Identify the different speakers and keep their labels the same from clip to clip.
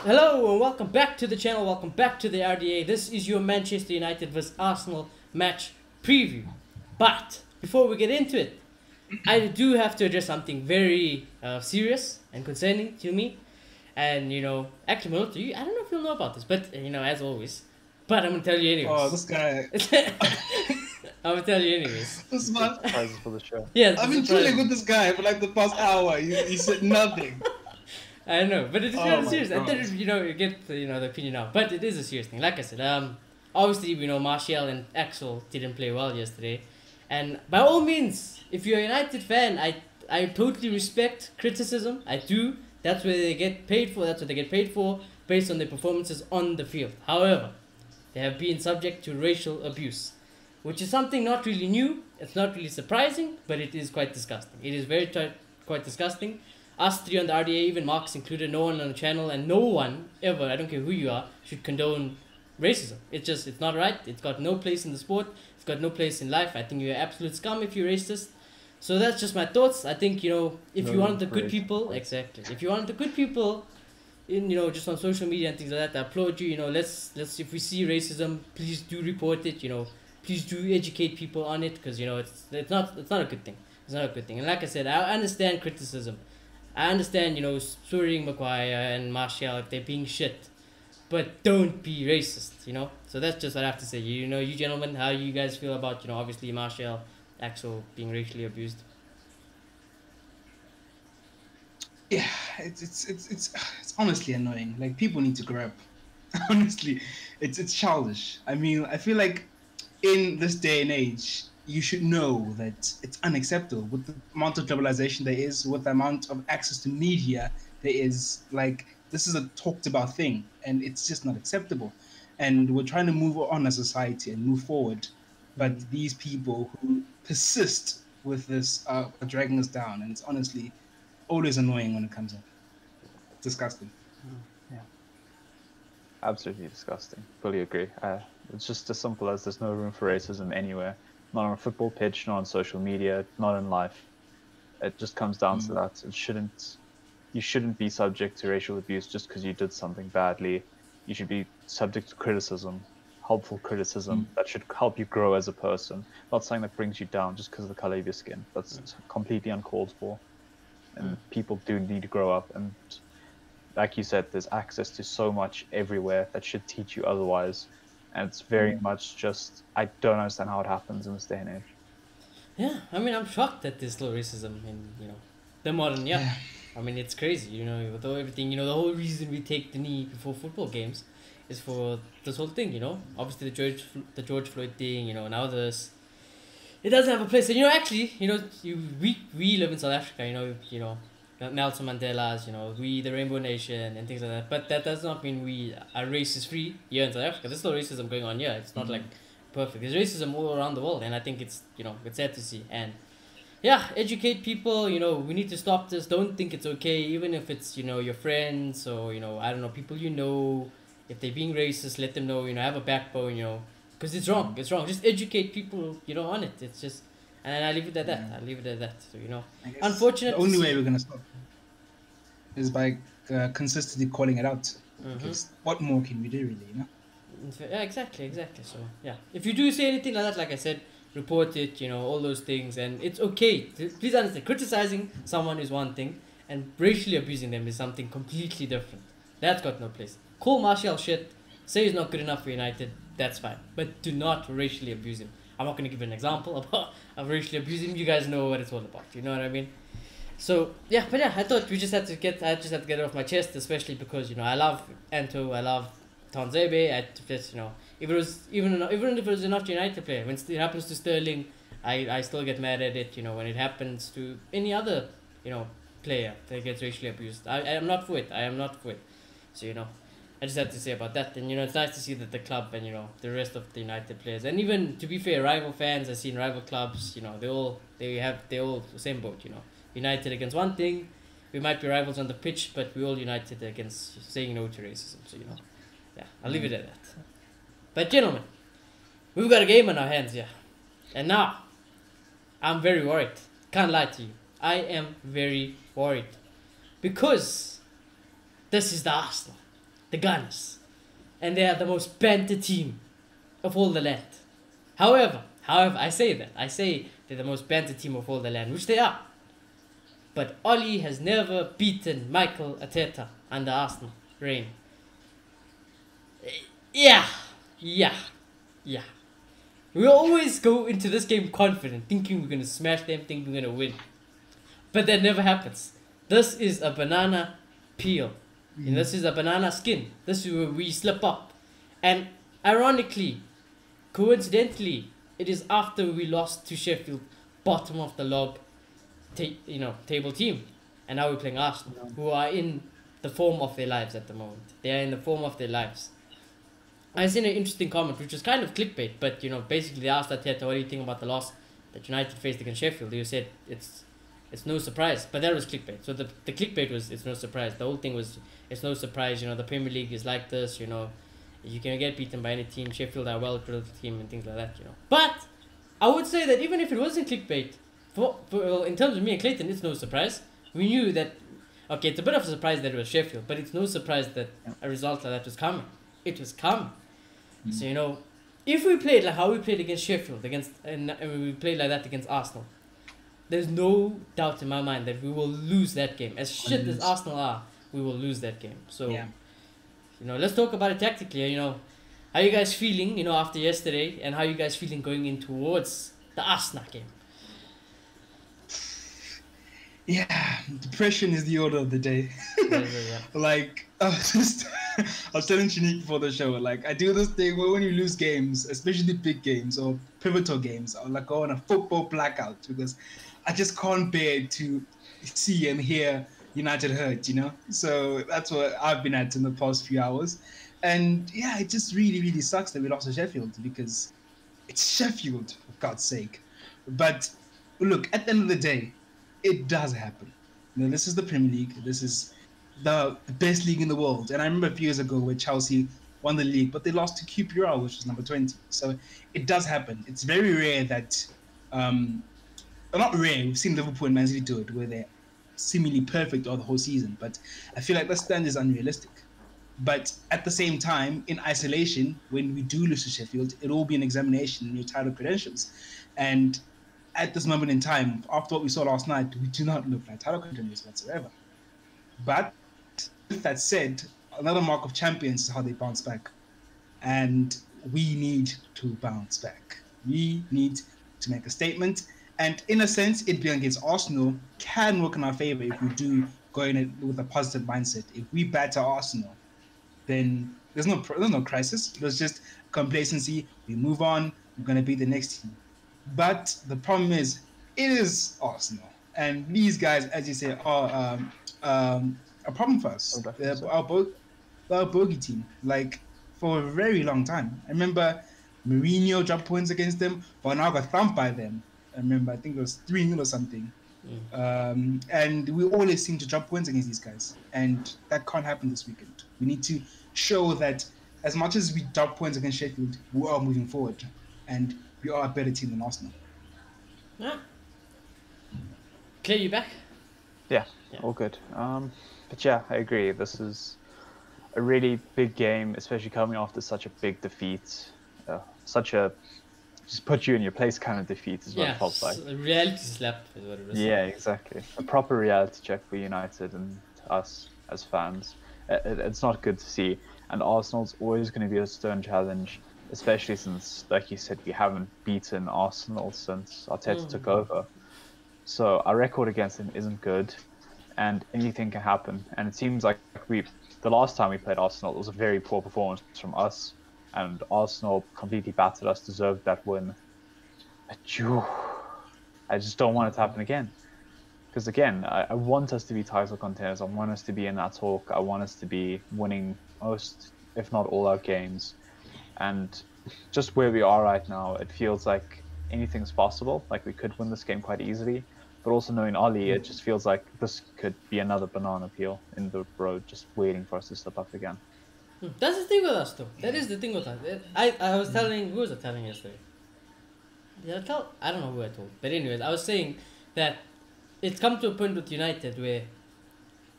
Speaker 1: Hello and welcome back to the channel, welcome back to the RDA. This is your Manchester United vs Arsenal match preview. But before we get into it, I do have to address something very serious and concerning to me. And actually not to you, I don't know if you'll know about this, but as always. But I'm gonna tell you
Speaker 2: Oh,
Speaker 1: anyways.
Speaker 2: this guy.
Speaker 1: I'm gonna tell you anyways.
Speaker 2: This man.
Speaker 3: Surprises for the show.
Speaker 1: Yeah,
Speaker 2: I've been chilling with this guy for like the past hour. He said nothing.
Speaker 1: I know, but it is
Speaker 2: Oh
Speaker 1: very
Speaker 2: my
Speaker 1: serious. I
Speaker 2: God.
Speaker 1: thought you get the opinion now, but it is a serious thing. Like I said, obviously Martial and Axel didn't play well yesterday, and by all means, if you're a United fan, I totally respect criticism. I do. That's what they get paid for. That's what they get paid for based on their performances on the field. However, they have been subject to racial abuse, which is something not really new. It's not really surprising, but it is quite disgusting. It is quite disgusting. Us three on the RDA, even Mark's included, no one on the channel, and no one ever, I don't care who you are, should condone racism. It's not right. It's got no place in the sport. It's got no place in life. I think you're absolute scum if you're racist. So that's just my thoughts. I think, if you want the good people, exactly. If you want the good people in, just on social media and things like that, I applaud you. Let's if we see racism, please do report it. Please do educate people on it, because it's not a good thing. It's not a good thing. And like I said, I understand criticism. I understand, Suring, Maguire and Martial if they're being shit, but don't be racist, So that's just what I have to say. You gentlemen, how you guys feel about, obviously Martial, Axel being racially abused?
Speaker 2: Yeah, it's honestly annoying. Like, people need to grow up. Honestly, it's childish. I mean, I feel like in this day and age, you should know that it's unacceptable with the amount of globalization there is, with the amount of access to media there is. Like, this is a talked about thing, and it's just not acceptable. And we're trying to move on as a society and move forward, but these people who persist with this are dragging us down, and it's honestly always annoying when it comes up. Disgusting.
Speaker 3: Absolutely disgusting. Fully agree. It's just as simple as there's no room for racism anywhere. Not on a football pitch, not on social media, not in life. It just comes down to that. You shouldn't be subject to racial abuse just because you did something badly. You should be subject to criticism, helpful criticism that should help you grow as a person, not something that brings you down just because of the color of your skin. That's completely uncalled for. And people do need to grow up, and like you said, there's access to so much everywhere that should teach you otherwise. And it's very much just, I don't understand how it happens in this day and age.
Speaker 1: Yeah, I mean, I'm shocked that there's still racism in, the modern, yeah. I mean, it's crazy, with everything, the whole reason we take the knee before football games is for this whole thing, Obviously the George Floyd thing, and others. It doesn't have a place. And, actually, we live in South Africa, Nelson Mandela's, we the Rainbow Nation and things like that. But that does not mean we are racist free here in South Africa. There's still racism going on here. It's not like perfect. There's racism all around the world, and I think it's it's sad to see. And yeah, educate people. We need to stop this. Don't think it's okay, even if it's your friends or I don't know, people if they're being racist, let them know. Have a backbone. Because it's wrong. It's wrong. Just educate people. On it. It's just. And I leave it at that. I leave it at that. So unfortunately,
Speaker 2: the only way we're gonna stop is by consistently calling it out. Because what more can we do, really?
Speaker 1: Yeah, exactly. So yeah, if you do say anything like that, like I said, report it. All those things, and it's okay. Please understand, criticizing someone is one thing, and racially abusing them is something completely different. That's got no place. Call Martial shit. Say he's not good enough for United. That's fine, but do not racially abuse him. I'm not going to give an example of racially abusing. You guys know what it's all about. You know what I mean? So yeah, but yeah, I thought I just had to get it off my chest, especially because I love Anto, I love Tanzebe. I just if it was even if it was not United player, when it happens to Sterling, I still get mad at it. When it happens to any other player that gets racially abused, I am not for it. I am not for it. So I just had to say about that. And it's nice to see that the club and the rest of the United players, and even to be fair, rival fans, I've seen rival clubs, they're all the same boat. United against one thing, we might be rivals on the pitch, but we're all united against saying no to racism. So yeah, I'll leave it at that. But gentlemen, we've got a game on our hands here, and now I'm very worried. Can't lie to you, I am very worried because this is the Arsenal. the Gunners, and they are the most banter team of all the land. However, I say that. I say they're the most banter team of all the land, which they are. But Oli has never beaten Michael Arteta under Arsenal reign. Yeah. We always go into this game confident, thinking we're going to smash them, thinking we're going to win. But that never happens. This is a banana peel. And this is a banana skin. This is where we slip up. And ironically, coincidentally, it is after we lost to Sheffield, bottom of the log, table team. And now we're playing Arsenal, who are in the form of their lives at the moment. They are in the form of their lives. I seen an interesting comment, which was kind of clickbait, but basically they asked Arteta, what do you think about the loss that United faced against Sheffield? You said it's no surprise, but that was clickbait. So the clickbait was it's no surprise. The whole thing was it's no surprise. The Premier League is like this. You can get beaten by any team. Sheffield are a well-drilled team and things like that. But I would say that even if it wasn't clickbait, in terms of me and Clayton, it's no surprise. We knew that. Okay, it's a bit of a surprise that it was Sheffield, but it's no surprise that a result like that was coming. It was coming. So if we played like how we played against Sheffield, and we played like that against Arsenal, there's no doubt in my mind that we will lose that game. As shit as Arsenal are, we will lose that game. So, let's talk about it tactically. How you guys feeling? After yesterday, and how you guys feeling going in towards the Arsenal game?
Speaker 2: Yeah, depression is the order of the day.
Speaker 1: Yeah.
Speaker 2: Like, I was telling Shanique before the show, like, I do this thing where when you lose games, especially big games or pivotal games, I'll like go on a football blackout because I just can't bear to see and hear United hurt, So that's what I've been at in the past few hours. And yeah, it just really, really sucks that we lost to Sheffield because it's Sheffield, for God's sake. But look, at the end of the day, it does happen. This is the Premier League. This is the best league in the world. And I remember a few years ago where Chelsea won the league, but they lost to QPR, which was number 20. So it does happen. It's very rare that, not rare, we've seen Liverpool and Man City do it, where they're seemingly perfect all the whole season. But I feel like that standard is unrealistic. But at the same time, in isolation, when we do lose to Sheffield, it'll all be an examination in your title credentials. And at this moment in time, after what we saw last night, we do not look like title contenders whatsoever. But with that said, another mark of champions is how they bounce back. And we need to bounce back. We need to make a statement. And in a sense, it being against Arsenal can work in our favor if we do go in with a positive mindset. If we batter Arsenal, then there's no crisis. There's just complacency. We move on. We're going to be the next team. But the problem is, it is Arsenal. And these guys, as you say, are a problem for us. They're our bogey team, like, for a very long time. I remember Mourinho dropped points against them, but now got thumped by them. I remember, I think it was 3-0 or something. And we always seem to drop points against these guys. And that can't happen this weekend. We need to show that as much as we drop points against Sheffield, we are moving forward. And we are a better team than Arsenal.
Speaker 1: Yeah. Clay, you back?
Speaker 3: Yeah, all good. But yeah, I agree. This is a really big game, especially coming after such a big defeat. Just put you in your place kind of defeat is what it felt like.
Speaker 1: A reality slap is what it was.
Speaker 3: Yeah, exactly. A proper reality check for United and us as fans. It's not good to see. And Arsenal's always going to be a stern challenge, especially since, like you said, we haven't beaten Arsenal since Arteta took over. So our record against them isn't good, and anything can happen. And it seems like the last time we played Arsenal, it was a very poor performance from us, and Arsenal completely battered us, deserved that win. But I just don't want it to happen again. Because again, I want us to be title contenders. I want us to be in that talk. I want us to be winning most, if not all, our games. And just where we are right now, it feels like anything's possible. Like we could win this game quite easily. But also knowing Oli, it just feels like this could be another banana peel in the road, just waiting for us to slip up again.
Speaker 1: That's the thing with us, though. That is the thing with us. I was telling, who was I telling yesterday? I don't know who I told. But anyways, I was saying that it's come to a point with United where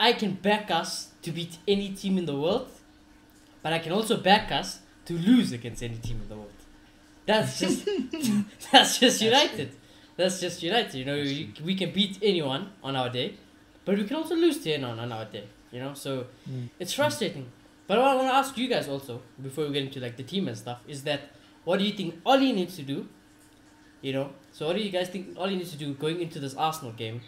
Speaker 1: I can back us to beat any team in the world, but I can also back us to lose against any team in the world. That's just that's just United. That's just United. You know, we can beat anyone on our day, but we can also lose to anyone on our day. You know, so it's frustrating. But what I want to ask you guys also, before we get into like the team and stuff, is that what do you think Ollie needs to do? You know, so what do you guys think Ollie needs to do going into this Arsenal game?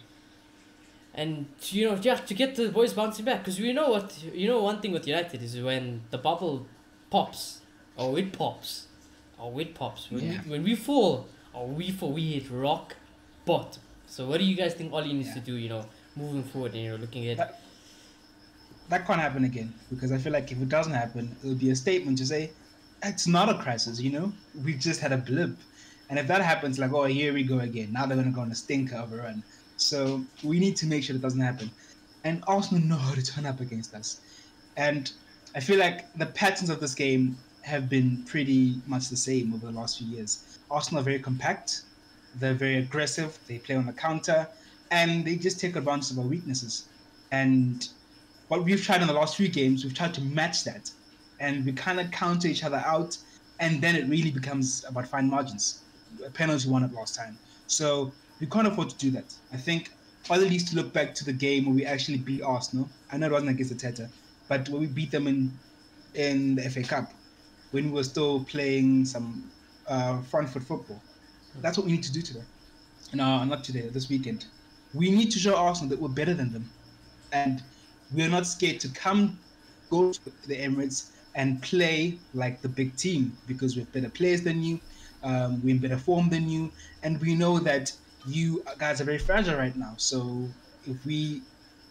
Speaker 1: And you know, to get the boys bouncing back, because we know one thing with United is when the bubble pops, it pops. When we fall, we hit rock bottom. So what do you guys think Ollie needs to do? You know, moving forward, and looking at
Speaker 2: that can't happen again, because I feel like if it doesn't happen, it would be a statement to say it's not a crisis. You know, we've just had a blip, and if that happens, like, oh, here we go again. Now they're gonna go on a stinker of a run. So we need to make sure it doesn't happen. And Arsenal know how to turn up against us, and I feel like the patterns of this game have been pretty much the same over the last few years. Arsenal are very compact, they're very aggressive, they play on the counter, and they just take advantage of our weaknesses. And what we've tried in the last few games, we've tried to match that. And we kind of counter each other out, and then it really becomes about fine margins. A penalty won it last time. So we can't afford to do that. I think Ollie needs to look back to the game where we actually beat Arsenal. I know it wasn't against the Teta, but when we beat them in the FA Cup, when we were still playing some front foot football. That's what we need to do today. No, not today, this weekend. We need to show Arsenal that we're better than them. And we're not scared to go to the Emirates and play like the big team, because we're better players than you, we're in better form than you, and we know that you guys are very fragile right now. So if we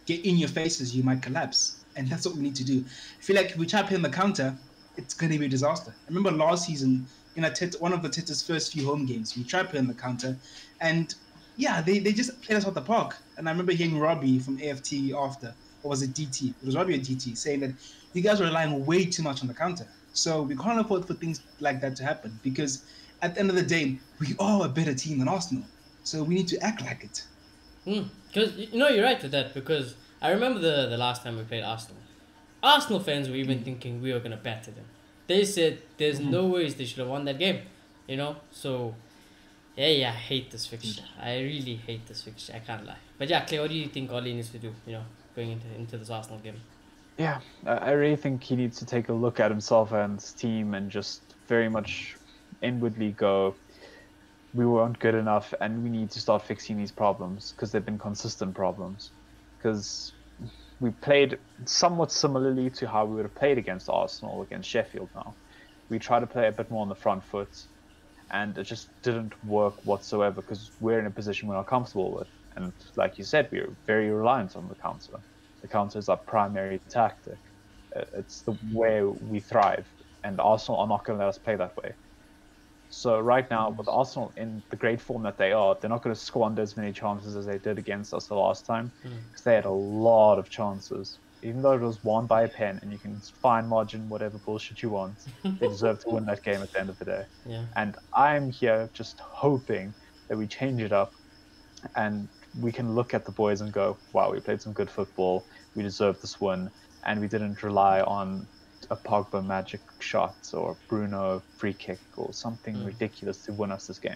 Speaker 2: get in your faces, you might collapse. And that's what we need to do. I feel like if we try to play on the counter, it's going to be a disaster. I remember last season, in one of the Teta's first few home games, we tried playing the counter, and they just played us out the park. And I remember hearing Robbie from AFT after, or was it DT? It was Robbie or DT, saying that you guys are relying way too much on the counter. So we can't afford for things like that to happen, because at the end of the day, we are a better team than Arsenal. So we need to act like it.
Speaker 1: Because you're right with that, because I remember the last time we played Arsenal. Arsenal fans were even thinking we were going to batter them. They said there's no ways they should have won that game, So, I hate this fixture. I really hate this fixture. I can't lie. But yeah, Clay, what do you think Ollie needs to do, going into this Arsenal game?
Speaker 3: Yeah, I really think he needs to take a look at himself and his team and just very much inwardly go, we weren't good enough and we need to start fixing these problems, because they've been consistent problems. Because we played somewhat similarly to how we would have played against Arsenal, against Sheffield now. We tried to play a bit more on the front foot, and it just didn't work whatsoever, because we're in a position we're not comfortable with. And like you said, we're very reliant on the counter. The counter is our primary tactic. It's the way we thrive, and Arsenal are not going to let us play that way. So right now, with Arsenal in the great form that they are, they're not going to squander as many chances as they did against us the last time, because they had a lot of chances. Even though it was won by a pen, and you can fine margin whatever bullshit you want, they deserve to win that game at the end of the day.
Speaker 1: Yeah.
Speaker 3: And I'm here just hoping that we change it up, and we can look at the boys and go, wow, we played some good football, we deserve this win, and we didn't rely on a Pogba magic shot or Bruno free kick or something ridiculous to win us this game.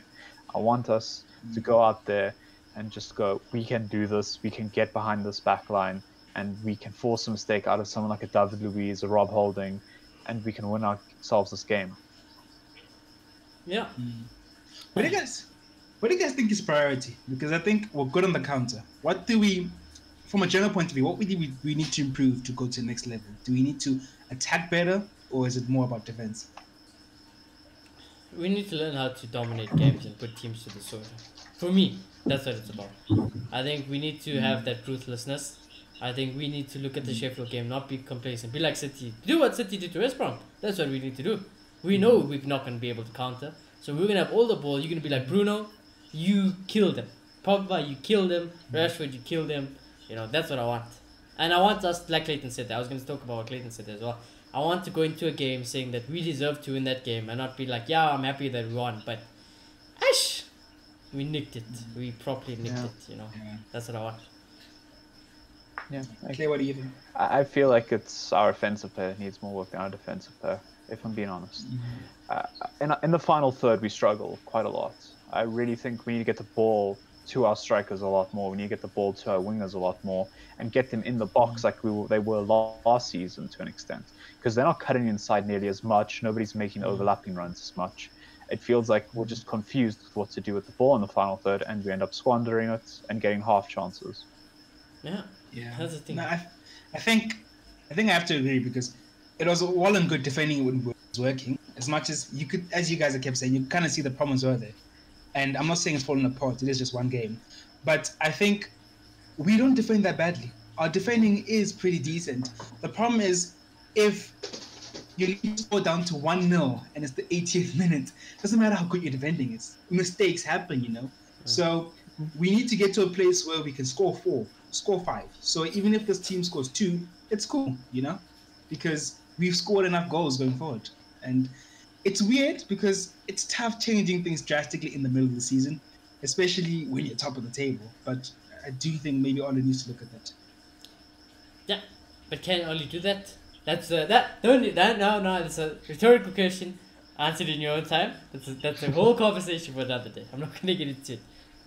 Speaker 3: I want us to go out there and just go, we can do this, we can get behind this back line, and we can force a mistake out of someone like a David Luiz or Rob Holding, and we can win ourselves this game.
Speaker 1: Yeah.
Speaker 2: What do you guys think is priority? Because I think we're good on the counter. What do we, from a general point of view, what we need to improve to go to the next level? Do we need to attack better, or is it more about defense?
Speaker 1: We need to learn how to dominate games and put teams to the sword. For me, that's what it's about. I think we need to have that ruthlessness. I think we need to look at the Sheffield game, not be complacent. Be like City. Do what City did to West Brom. That's what we need to do. We know we're not going to be able to counter. So we're going to have all the ball. You're going to be like, Bruno, you kill them. Pogba, you kill them. Rashford, you kill them. That's what I want. And I want us, like Clayton said, I was going to talk about what Clayton said as well. I want to go into a game saying that we deserve to win that game and not be like, yeah, I'm happy that we won. But, we nicked it. We properly nicked it,
Speaker 2: Yeah.
Speaker 1: That's what I want.
Speaker 3: Yeah.
Speaker 2: Clay, what do you think?
Speaker 3: I feel like it's our offensive player needs more work than our defensive player, if I'm being honest. In the final third, we struggle quite a lot. I really think we need to get the ball to our strikers a lot more. We need to get the ball to our wingers a lot more and get them in the box like they were last season to an extent. Because they're not cutting inside nearly as much. Nobody's making overlapping runs as much. It feels like we're just confused with what to do with the ball in the final third, and we end up squandering it and getting half chances.
Speaker 1: Yeah.
Speaker 2: Yeah.
Speaker 1: That's the thing.
Speaker 2: No, I think I have to agree because it was well and good defending when it was working. As much as you could, as you guys have kept saying, you kind of see the problems were there. And I'm not saying it's falling apart. It is just one game, but I think we don't defend that badly. Our defending is pretty decent. The problem is if you score down to 1-0 and it's the 80th minute, doesn't matter how good your defending is. Mistakes happen, you know. So we need to get to a place where we can score 4, score 5. So even if this team scores 2, it's cool, you know, because we've scored enough goals going forward. And it's weird because it's tough changing things drastically in the middle of the season, especially when you're top of the table. But I do think maybe Ole needs to look at that.
Speaker 1: Yeah, but can Oli do that? That's no. It's a rhetorical question. Answer it in your own time. That's a whole conversation for another day. I'm not gonna get into it,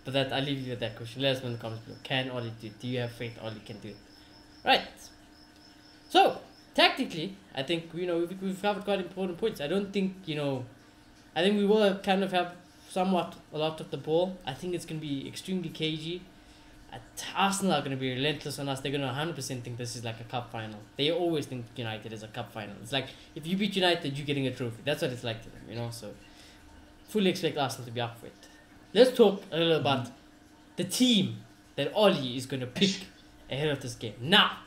Speaker 1: but I'll leave you with that question. Let us know in the comments below. Can Oli do it? Do you have faith Oli can do it? Right. So tactically, I think we've covered quite important points. I don't think I think we will kind of have somewhat a lot of the ball. I think it's gonna be extremely cagey. Arsenal are going to be relentless on us. They're going to 100% think this is like a cup final. They always think United is a cup final. It's like, if you beat United, you're getting a trophy. That's what it's like to them, So, fully expect Arsenal to be up for it. Let's talk a little about the team that Oli is going to pick ahead of this game. Now,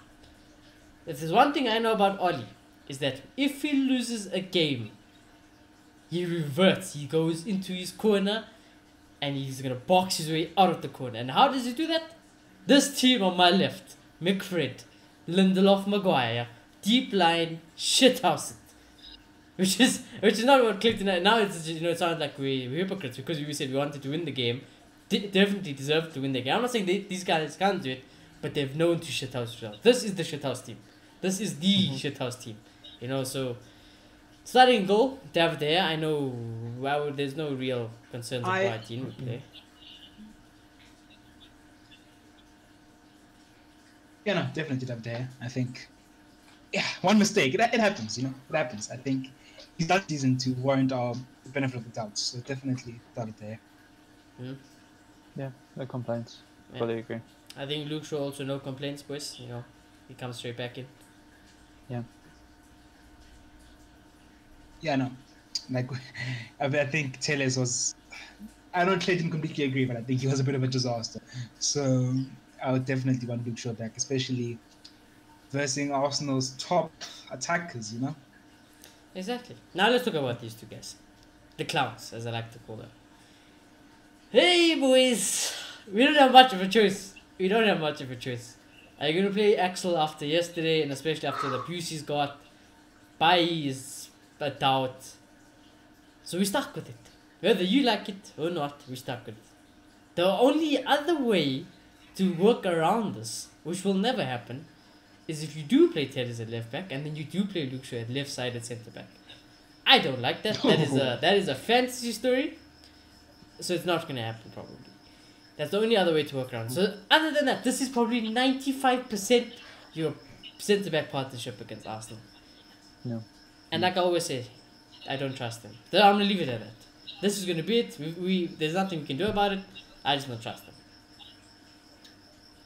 Speaker 1: if there's one thing I know about Oli, is that if he loses a game, he reverts. He goes into his corner, and he's going to box his way out of the corner. And how does he do that? This team on my left, McFred, Lindelof, Maguire, deep line, shithouse it. Which is not what clicked tonight. Now it's it sounds like we're hypocrites because we said we wanted to win the game. Definitely deserved to win the game. I'm not saying these guys can't do it, but they've known to shithouse results. This is the shithouse team. This is the shithouse team. So starting goal, David there. I know there's no real concerns of why team would play.
Speaker 2: Yeah, no, definitely David there. I think, one mistake. It happens, It happens. I think he's that season to warrant our benefit of the doubt. So definitely David there.
Speaker 3: Yeah, no complaints.
Speaker 1: Yeah.
Speaker 3: Fully agree.
Speaker 1: I think Luke Shaw also no complaints, boys. He comes straight back in.
Speaker 3: Yeah.
Speaker 2: Yeah, no. Like, I think Telles was... I don't Clayton completely agree, but I think he was a bit of a disaster. So I would definitely want Luke Shaw back, especially versus Arsenal's top attackers,
Speaker 1: Exactly. Now let's talk about these two guys. The clowns, as I like to call them. Hey, boys! We don't have much of a choice. Are you going to play Axel after yesterday, and especially after the abuse he's got? Bailly is a doubt. So we're stuck with it. Whether you like it or not, we're stuck with it. The only other way to work around this, which will never happen, is if you do play Telles at left back and then you do play Luke Shaw at left side at centre back. I don't like that. That is a fantasy story. So it's not gonna happen probably. That's the only other way to work around. So other than that, this is probably 95% your centre back partnership against Arsenal.
Speaker 3: No.
Speaker 1: And like I always say, I don't trust them. So I'm gonna leave it at that. This is gonna be it. There's nothing we can do about it. I just don't trust them.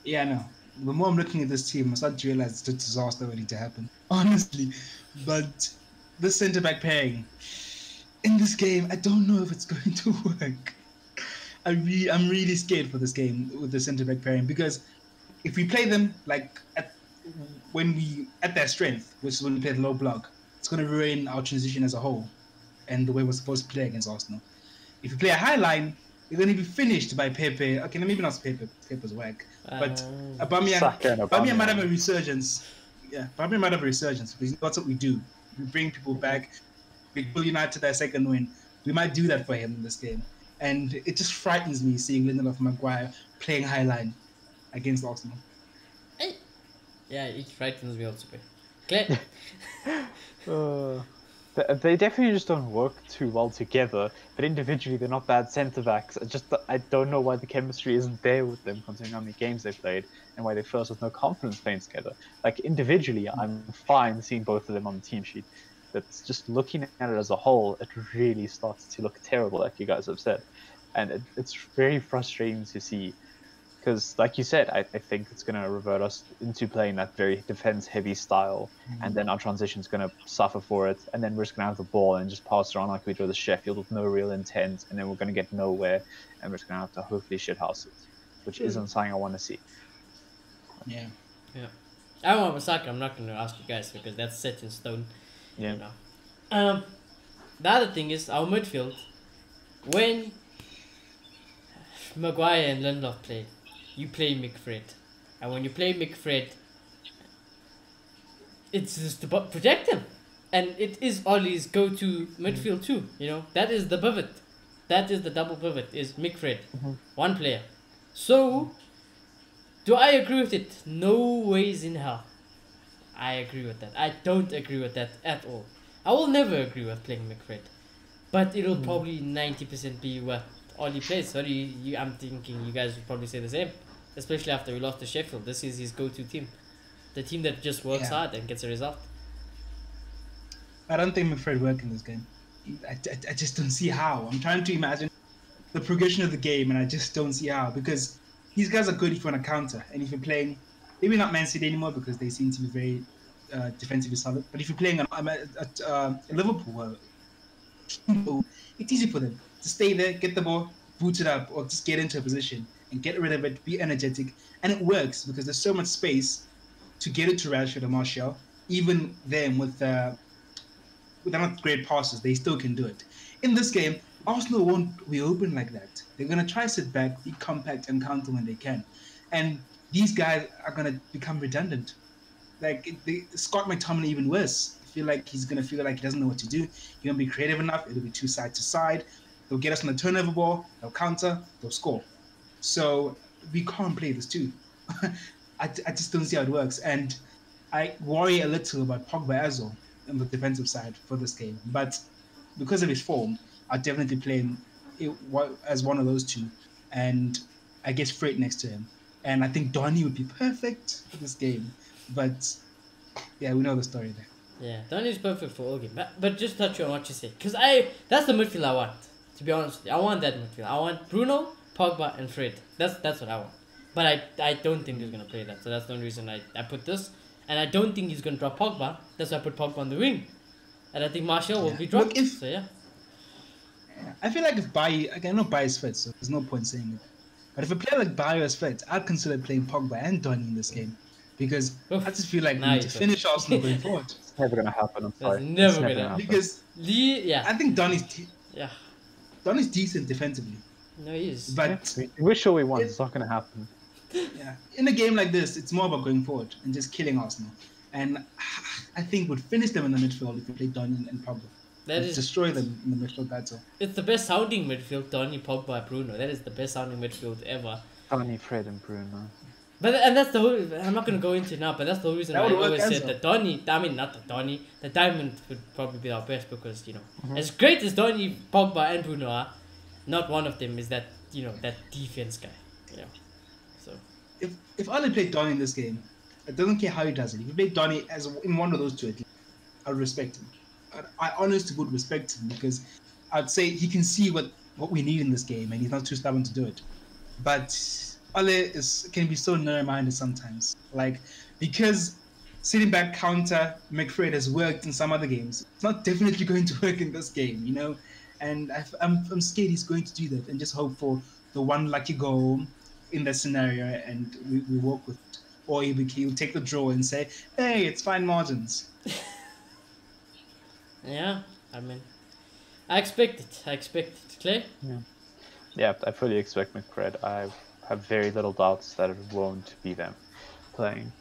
Speaker 2: Yeah, no. The more I'm looking at this team, I'm starting to realize it's a disaster waiting to happen. Honestly. But the centre-back pairing, in this game, I don't know if it's going to work. I'm really scared for this game with the centre-back pairing, because if we play them at their strength, which is when we play the low block, it's going to ruin our transition as a whole and the way we're supposed to play against Arsenal. If we play a high line, we're going to be finished by Pepe. Okay, maybe not Pepe. Pepe's whack. But Aubameyang might have a resurgence. Yeah, Aubameyang might have a resurgence because that's what we do. We bring people back. We pull United their second win. We might do that for him in this game. And it just frightens me seeing Lindelof and Maguire playing high line against Arsenal.
Speaker 1: Yeah, it frightens me also. Claire?
Speaker 3: They definitely just don't work too well together, but individually they're not bad centre backs. I don't know why the chemistry isn't there with them, considering how many games they played and why they feel with no confidence playing together. Like individually, I'm fine seeing both of them on the team sheet, but just looking at it as a whole, it really starts to look terrible, like you guys have said, and it's very frustrating to see. Because, like you said, I think it's going to revert us into playing that very defense-heavy style, and then our transition's going to suffer for it, and then we're just going to have the ball and just pass it around like we do with Sheffield with no real intent, and then we're going to get nowhere, and we're just going to have to hopefully shithouse it, which isn't something I want to see.
Speaker 2: Yeah.
Speaker 1: Yeah. I want Masaka, I'm not going to ask you guys because that's set in stone.
Speaker 3: Yeah.
Speaker 1: You know. The other thing is our midfield. When Maguire and Lindelof play, you play McFred. And when you play McFred, it's just to protect him. And it is Ollie's go-to midfield too, you know. That is the pivot. That is the double pivot, is McFred. One player. So, do I agree with it? No ways in hell. I agree with that. I don't agree with that at all. I will never agree with playing McFred. But it'll probably 90% be what Ollie plays. Sorry, I'm thinking you guys would probably say the same. Especially after we lost to Sheffield. This is his go-to team. The team that just works hard and gets a result.
Speaker 2: I don't think McFred worked in this game. I just don't see how. I'm trying to imagine the progression of the game, and I just don't see how. Because these guys are good if you're on a counter, and if you're playing, maybe not Man City anymore because they seem to be very defensively solid. But if you're playing at Liverpool, it's easy for them to stay there, get the ball, boot it up, or just get into a position and get rid of it, be energetic, and it works because there's so much space to get it to Rashford or Martial. Even them with not great passes, they still can do it. In this game, Arsenal won't be open like that. They're gonna try to sit back, be compact, and counter when they can, and these guys are gonna become redundant. Like Scott McTominay, even worse. I feel like he's gonna feel like he doesn't know what to do. He won't be creative enough. It'll be too side to side. They'll get us on the turnover ball. They'll counter. They'll score. So we can't play this too. I just don't see how it works, and I worry a little about Pogba as well on the defensive side for this game. But because of his form, I'll definitely play him as one of those two, and I guess Fred next to him. And I think Donny would be perfect for this game. But yeah, we know the story there.
Speaker 1: Yeah, Donny's perfect for all game. But just touch on what you say. Because that's the midfield I want. To be honest with you. I want that midfield. I want Bruno, Pogba, and Fred. That's what I want. But I don't think he's going to play that. So that's the only reason I put this. And I don't think he's going to drop Pogba. That's why I put Pogba on the wing. And I think Martial will be dropped.
Speaker 2: Look,
Speaker 1: so yeah.
Speaker 2: I feel like if Bailly, I know Bailly's fit, so there's no point saying it. But if a player like Bailly is fit, I'd consider playing Pogba and Donny in this game. Because I just feel like we need to finish Arsenal going forward.
Speaker 3: It's never going to happen. I'm sorry.
Speaker 1: It's never going to happen.
Speaker 2: Because I think Donny's decent defensively.
Speaker 1: No, he is.
Speaker 2: But
Speaker 3: we're sure we won. It's not going to happen.
Speaker 2: Yeah, in a game like this, it's more about going forward and just killing Arsenal. And I think we'd finish them in the midfield if we play Donny and Pogba. Destroy them in the midfield battle.
Speaker 1: It's the best sounding midfield, Donny, Pogba, Bruno. That is the best sounding midfield ever.
Speaker 3: Donny, Fred, and Bruno.
Speaker 1: And that's the whole. I'm not gonna go into it now, but that's the whole reason why I always said that Donny. I mean, not the Donny. The diamond would probably be our best because as great as Donny, Pogba, and Bruno are, not one of them is that that defense guy. So
Speaker 2: if Ole played Donny in this game, it doesn't care how he does it. If he played Donny as in one of those two, at least, I'd respect him. I honestly would respect him because I'd say he can see what we need in this game and he's not too stubborn to do it. But Ole can be so narrow-minded sometimes. Because sitting back counter McFred has worked in some other games. It's not definitely going to work in this game, And I'm scared he's going to do that and just hope for the one lucky goal in that scenario and we work with it. Or he'll take the draw and say, hey, it's fine margins.
Speaker 1: Yeah, I mean, I expect it. Clay?
Speaker 3: Yeah, I fully expect McFred. I have very little doubts that it won't be them playing.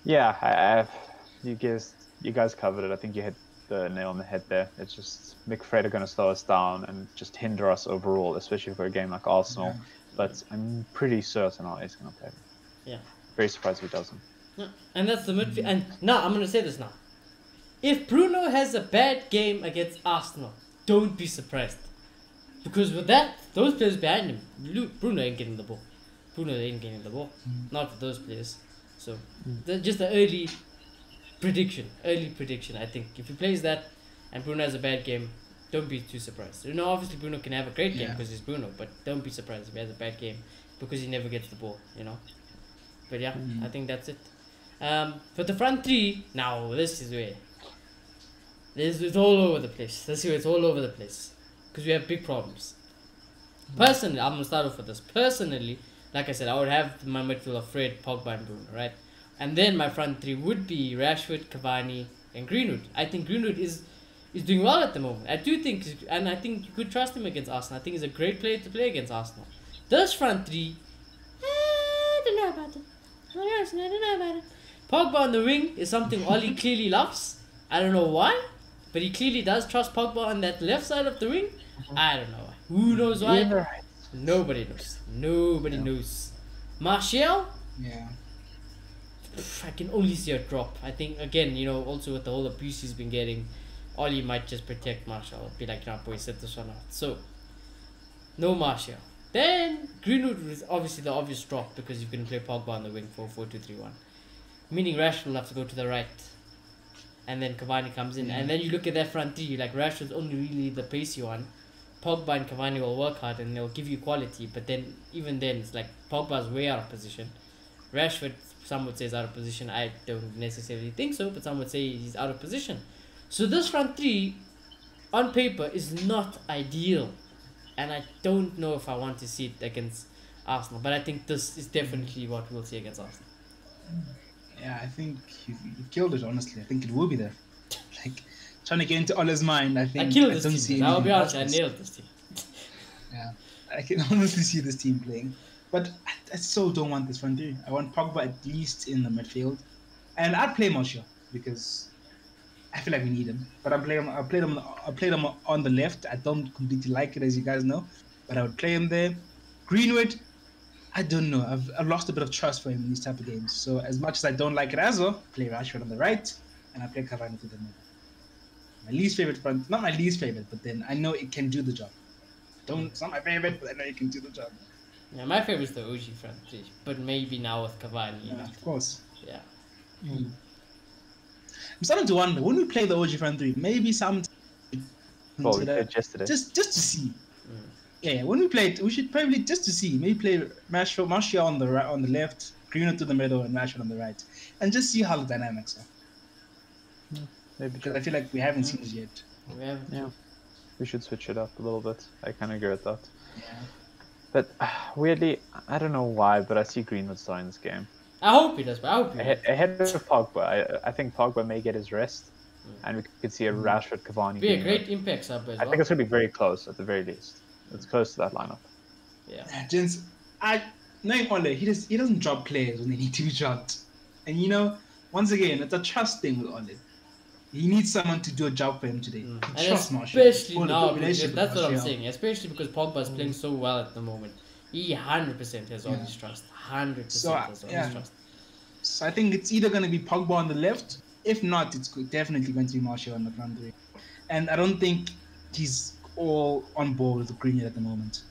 Speaker 3: You guys covered it. I think you hit the nail on the head there. It's just McFred are going to slow us down and just hinder us overall, especially for a game like Arsenal. Yeah. But I'm pretty certain he's going to play.
Speaker 1: Yeah,
Speaker 3: Very surprised if he doesn't.
Speaker 1: Yeah. And that's the midfield. And now, I'm going to say this now. If Bruno has a bad game against Arsenal, don't be surprised. Because with that, those players behind him, Bruno ain't getting the ball. Bruno ain't getting the ball. Not with those players. So, just an early prediction, I think. If he plays that and Bruno has a bad game, don't be too surprised. You know, obviously Bruno can have a great game because he's Bruno, but don't be surprised if he has a bad game because he never gets the ball, you know. But yeah, I think that's it. For the front three, now this is where it's all over the place. Let's see where it's all over the place because we have big problems. Personally, I'm gonna start off with this. Personally, like I said, I would have my midfield of Fred, Pogba, and Bruno, right? And then my front three would be Rashford, Cavani, and Greenwood. I think Greenwood is doing well at the moment. I do think, and I think you could trust him against Arsenal. I think he's a great player to play against Arsenal. This front three, I don't know about it. I don't know about it. Pogba on the wing is something Oli clearly loves. I don't know why, but he clearly does trust Pogba on that left side of the wing. I don't know why. Who knows why? Nobody knows. Nobody knows. Martial?
Speaker 2: Yeah.
Speaker 1: I can only see a drop. I think, again, you know, also with the whole abuse he's been getting, Oli might just protect Martial. Be like, nah, boy, set this one out. So, no Martial. Then, Greenwood is obviously the obvious drop because you're going to play Pogba on the wing for 4-2-3-1. Meaning Rashford will have to go to the right. And then Cavani comes in. And then you look at that front three, like Rashford's only really the pacey one. Pogba and Cavani will work hard and they'll give you quality. But then, even then, it's like Pogba's way out of position. Rashford, some would say, is out of position. I don't necessarily think so, but some would say he's out of position. So this front three, on paper, is not ideal. And I don't know if I want to see it against Arsenal. But I think this is definitely what we'll see against Arsenal.
Speaker 2: Yeah, I think you've killed it, honestly. I think it will be there. Like, trying to get into Ola's mind, I think
Speaker 1: I killed
Speaker 2: I
Speaker 1: this
Speaker 2: don't
Speaker 1: team.
Speaker 2: see
Speaker 1: I'll be
Speaker 2: anything
Speaker 1: honest, I
Speaker 2: else.
Speaker 1: nailed this team.
Speaker 2: Yeah, I can honestly see this team playing. But I so don't want this front three. I want Pogba at least in the midfield. And I'd play Martial because I feel like we need him. But I played him on the left. I don't completely like it, as you guys know. But I would play him there. Greenwood, I don't know. I've lost a bit of trust for him in these type of games. So as much as I don't like it as well, play Rashford on the right, and I play Cavani to the middle. My least favorite front, not my least favorite, but then I know it can do the job. It's not my favorite, but I know it can do the job.
Speaker 1: Yeah, my favorite is the OG front three, but maybe now with Cavani.
Speaker 2: Yeah, of course.
Speaker 1: Yeah.
Speaker 2: I'm starting to wonder, when we play the OG front three, maybe some
Speaker 3: Well, we played yesterday.
Speaker 2: just to see. Yeah, when we play it, we should probably just to see. Maybe play Martial on the right, on the left, Greenwood to the middle, and Rashford on the right, and just see how the dynamics are.
Speaker 3: Maybe
Speaker 2: Because I feel like we haven't seen it yet.
Speaker 3: yeah, we should switch it up a little bit. I kind of agree with that.
Speaker 2: Yeah.
Speaker 3: But weirdly, I don't know why, but I see Greenwood starting this game.
Speaker 1: I hope he does, but I hope he does.
Speaker 3: Ahead of Pogba, I think Pogba may get his rest, and we could see a Rashford Cavani.
Speaker 1: Be a
Speaker 3: game.
Speaker 1: great impact sub as
Speaker 3: I
Speaker 1: well.
Speaker 3: think it's going to be very close at the very least. It's close to that lineup.
Speaker 1: Yeah.
Speaker 2: Gents, knowing Ole, he doesn't drop players when they need to be dropped. And you know, once again, it's a trust thing with Ole. He needs someone to do a job for him today.
Speaker 1: And
Speaker 2: Trust Martial.
Speaker 1: especially
Speaker 2: All the
Speaker 1: now,
Speaker 2: combination
Speaker 1: because that's
Speaker 2: with
Speaker 1: what I'm
Speaker 2: Martial.
Speaker 1: saying. Especially because Pogba is playing so well at the moment. He 100% has all his trust. 100%
Speaker 2: So,
Speaker 1: has all
Speaker 2: yeah.
Speaker 1: his trust.
Speaker 2: So I think it's either going to be Pogba on the left. If not, it's definitely going to be Martial on the front three. And I don't think he's all on board with Greenwood at the moment.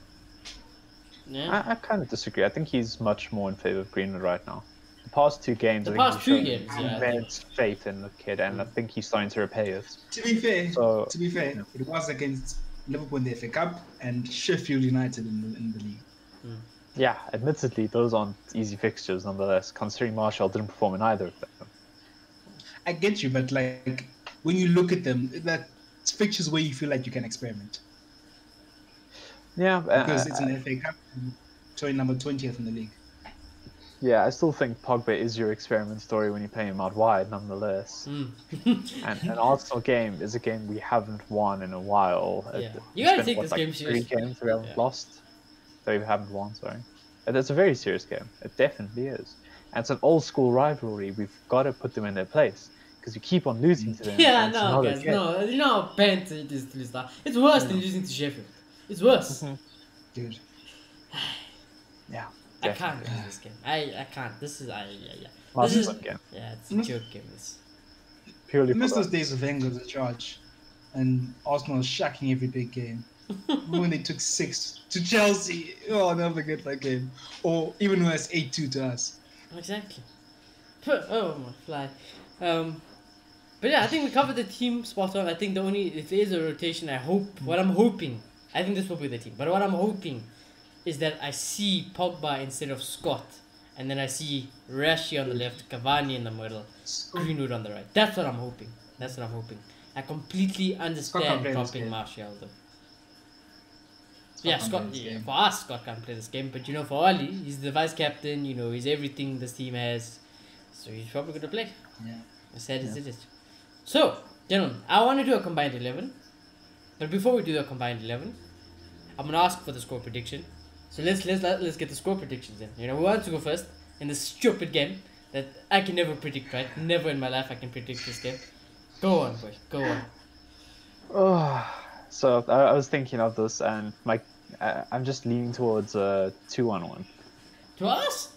Speaker 1: Yeah.
Speaker 3: I kind of disagree. I think he's much more in favor of Greenwood right now. The past two games,
Speaker 1: The
Speaker 3: I
Speaker 1: past
Speaker 3: think
Speaker 1: two
Speaker 3: he's
Speaker 1: games,
Speaker 3: shown
Speaker 1: yeah, I think.
Speaker 3: immense faith in the kid, and I think he's starting to repay it.
Speaker 2: To be fair,
Speaker 3: So-
Speaker 2: it was against Liverpool in the FA Cup and Sheffield United in the league.
Speaker 3: Yeah, admittedly, those aren't easy fixtures nonetheless, considering Martial didn't perform in either of them.
Speaker 2: I get you, but like when you look at them, that's fixtures where you feel like you can experiment
Speaker 3: Yeah,
Speaker 2: because it's an FA Cup, and showing number 20th in the league.
Speaker 3: yeah, I still think Pogba is your experiment story when you play him out wide, nonetheless. And an Arsenal game is a game we haven't won in a while.
Speaker 1: Yeah.
Speaker 3: It's
Speaker 1: You gotta
Speaker 3: been,
Speaker 1: take
Speaker 3: what,
Speaker 1: this
Speaker 3: like
Speaker 1: game
Speaker 3: 3
Speaker 1: seriously.
Speaker 3: games we haven't
Speaker 1: Yeah.
Speaker 3: lost. So we haven't won, sorry. It's a very serious game. It definitely is. And it's an old school rivalry. We've got to put them in their place. Because you keep on losing to them.
Speaker 1: Yeah,
Speaker 3: and it's
Speaker 1: no,
Speaker 3: not
Speaker 1: guys,
Speaker 3: okay.
Speaker 1: no. You know how bent it is to lose that. It's worse than losing to Sheffield. It's worse.
Speaker 2: Dude,
Speaker 3: Yeah.
Speaker 1: I can't lose this game. I can't. This is yeah.
Speaker 3: Not
Speaker 1: This is
Speaker 3: a good game.
Speaker 1: yeah. It's a joke game. This.
Speaker 3: Purely
Speaker 2: I
Speaker 3: for
Speaker 2: miss those
Speaker 3: that.
Speaker 2: days of Wenger's in charge, and Arsenal was shacking every big game. Remember when they took 6 to Chelsea? Oh, I'll never forget that game. Or even when it's 8-2 to us.
Speaker 1: Exactly. Oh my fly. But yeah, I think we covered the team spot on. I think the only if there is a rotation, I hope what I'm hoping. I think this will be the team. But what I'm hoping is that I see Pogba instead of Scott, and then I see Rashi on the left, Cavani in the middle, Greenwood on the right. That's what I'm hoping. That's what I'm hoping. I completely understand
Speaker 2: play this
Speaker 1: dropping
Speaker 2: game.
Speaker 1: Martial though.
Speaker 2: Scott
Speaker 1: Yeah,
Speaker 2: can't
Speaker 1: Scott.
Speaker 2: play this
Speaker 1: Yeah,
Speaker 2: game.
Speaker 1: for us, Scott can't play this game. But you know, for Ali, he's the vice captain. You know, he's everything this team has. So he's probably gonna play.
Speaker 2: Yeah.
Speaker 1: As sad as it is. So, gentlemen, I want to do a combined 11. But before we do a combined 11, I'm gonna ask for the score prediction. So let's get the score predictions in. You know, who wants to go first in this stupid game that I can never predict, right? Never in my life I can predict this game. Go on, boy. Go on.
Speaker 3: Oh, so I was thinking of this, and I'm just leaning towards 2-1-1.
Speaker 1: To us?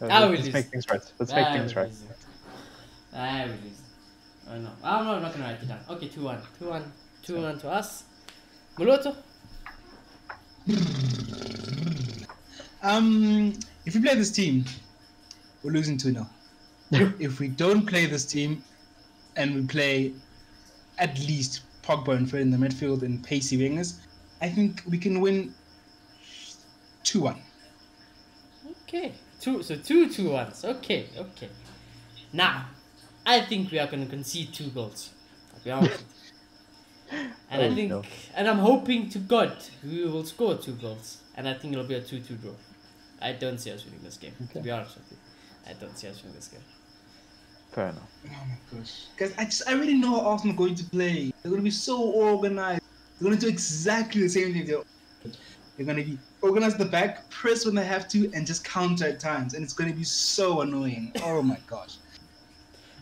Speaker 1: I will
Speaker 3: Let's
Speaker 1: lose.
Speaker 3: make things right. Let's make things right.
Speaker 1: I will lose. Oh no. I'm not gonna write it down. Okay, 2-1. 2-1. 2-1 to us. Moloto?
Speaker 2: If we play this team, we're losing 2-0. If we don't play this team and we play at least Pogba and Fred in the midfield and pacey wingers, I think we can win 2-1.
Speaker 1: Okay. 2-2-1s. Okay. Now, I think we are gonna concede 2 goals. I'll be honest with you. And I think,
Speaker 3: no.
Speaker 1: and I'm hoping to God we will score 2 goals, and I think it'll be a 2-2 draw. I don't see us winning this game. To
Speaker 3: Okay.
Speaker 1: be honest with you, I don't see us winning this game.
Speaker 3: Fair enough.
Speaker 2: Oh my gosh. Guys, I really know how Arsenal are going to play. They're going to be so organized. They're going to do exactly the same thing. They're going to be organized at the back, press when they have to, and just counter at times. And it's going to be so annoying. Oh my gosh.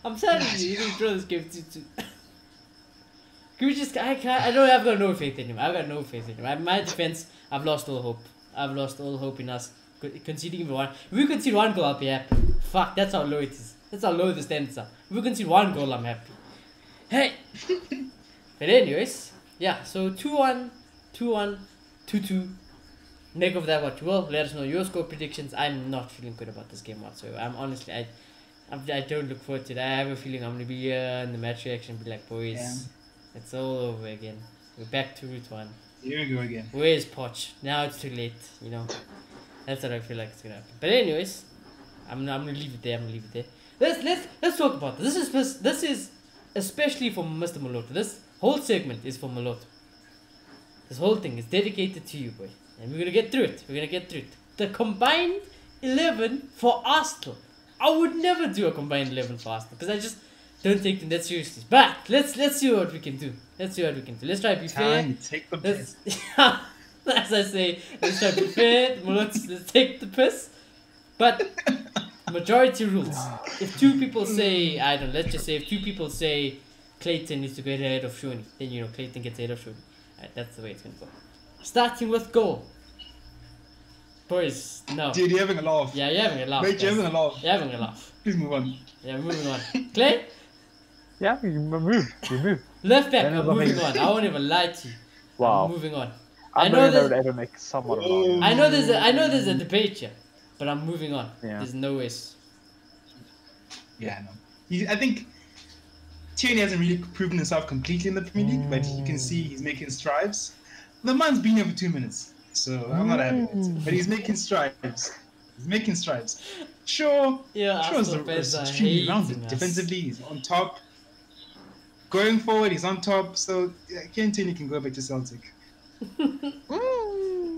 Speaker 1: I'm telling you, you can draw this game 2-2. Can we just? I can't. I don't. I've got no faith in him. I've got no faith in him. My defense, I've lost all hope. I've lost all hope in us conceding even one. If we concede 1 goal, I'll be happy. Fuck, that's how low it is. That's how low the standards are. If we concede 1 goal, I'm happy. Hey. But anyways, yeah. So 2-1, 2-1, 2-2. Make of that what you will. Let us know your score predictions. I'm not feeling good about this game whatsoever. I'm honestly, I don't look forward to it. I have a feeling I'm gonna be here in the match reaction, be like, boys.
Speaker 2: Yeah.
Speaker 1: It's all over again. We're back to route 1.
Speaker 2: Here we go again.
Speaker 1: Where's Poch? Now it's too late, you know. That's what I feel like it's gonna happen. But anyways, I'm gonna leave it there. Let's talk about this. This is especially for Mr. Moloto. This whole segment is for Moloto. This whole thing is dedicated to you, boy. And we're gonna get through it. The combined 11 for Arsenal. I would never do a combined 11 for Arsenal because I just don't take them that seriously. But let's see what we can do. Let's try to be fair.
Speaker 2: Time, take the piss.
Speaker 1: As I say, let's try to be fair. Let's take the piss. But majority rules. If 2 people say, let's just say if 2 people say Clayton needs to get ahead of Shoni, then you know Clayton gets ahead of Shoni. Right, that's the way it's gonna go. Starting with goal. Boys, no.
Speaker 2: Dude, you're having a laugh.
Speaker 1: Yeah, you're having a laugh.
Speaker 2: Wait, you're
Speaker 1: guys.
Speaker 2: having a laugh.
Speaker 1: You're having a laugh.
Speaker 2: Please move on.
Speaker 1: Yeah, moving on. Clay?
Speaker 3: Yeah, we move.
Speaker 1: Left back,
Speaker 3: Then
Speaker 1: I'm
Speaker 3: we'll
Speaker 1: moving
Speaker 3: make-
Speaker 1: on. I won't even lie to you.
Speaker 3: Wow.
Speaker 1: I'm moving on.
Speaker 3: I
Speaker 1: I
Speaker 3: know
Speaker 1: know
Speaker 3: that would
Speaker 1: there's
Speaker 3: ever make somewhat of
Speaker 2: Oh.
Speaker 3: an
Speaker 1: I know there's a debate here, but I'm moving on.
Speaker 3: Yeah.
Speaker 1: There's no ways.
Speaker 2: Yeah, no. I think Tierney hasn't really proven himself completely in the Premier League, but you can see he's making strides. The man's been here for 2 minutes, so I'm not happy with it. But he's making strides. Sure,
Speaker 1: Yeah,
Speaker 2: sure,
Speaker 1: Arsenal fans
Speaker 2: is
Speaker 1: are
Speaker 2: extremely
Speaker 1: hating
Speaker 2: rounded.
Speaker 1: us.
Speaker 2: Defensively, he's on top. Going forward, he's on top. So Ken Tierney can go back to Celtic.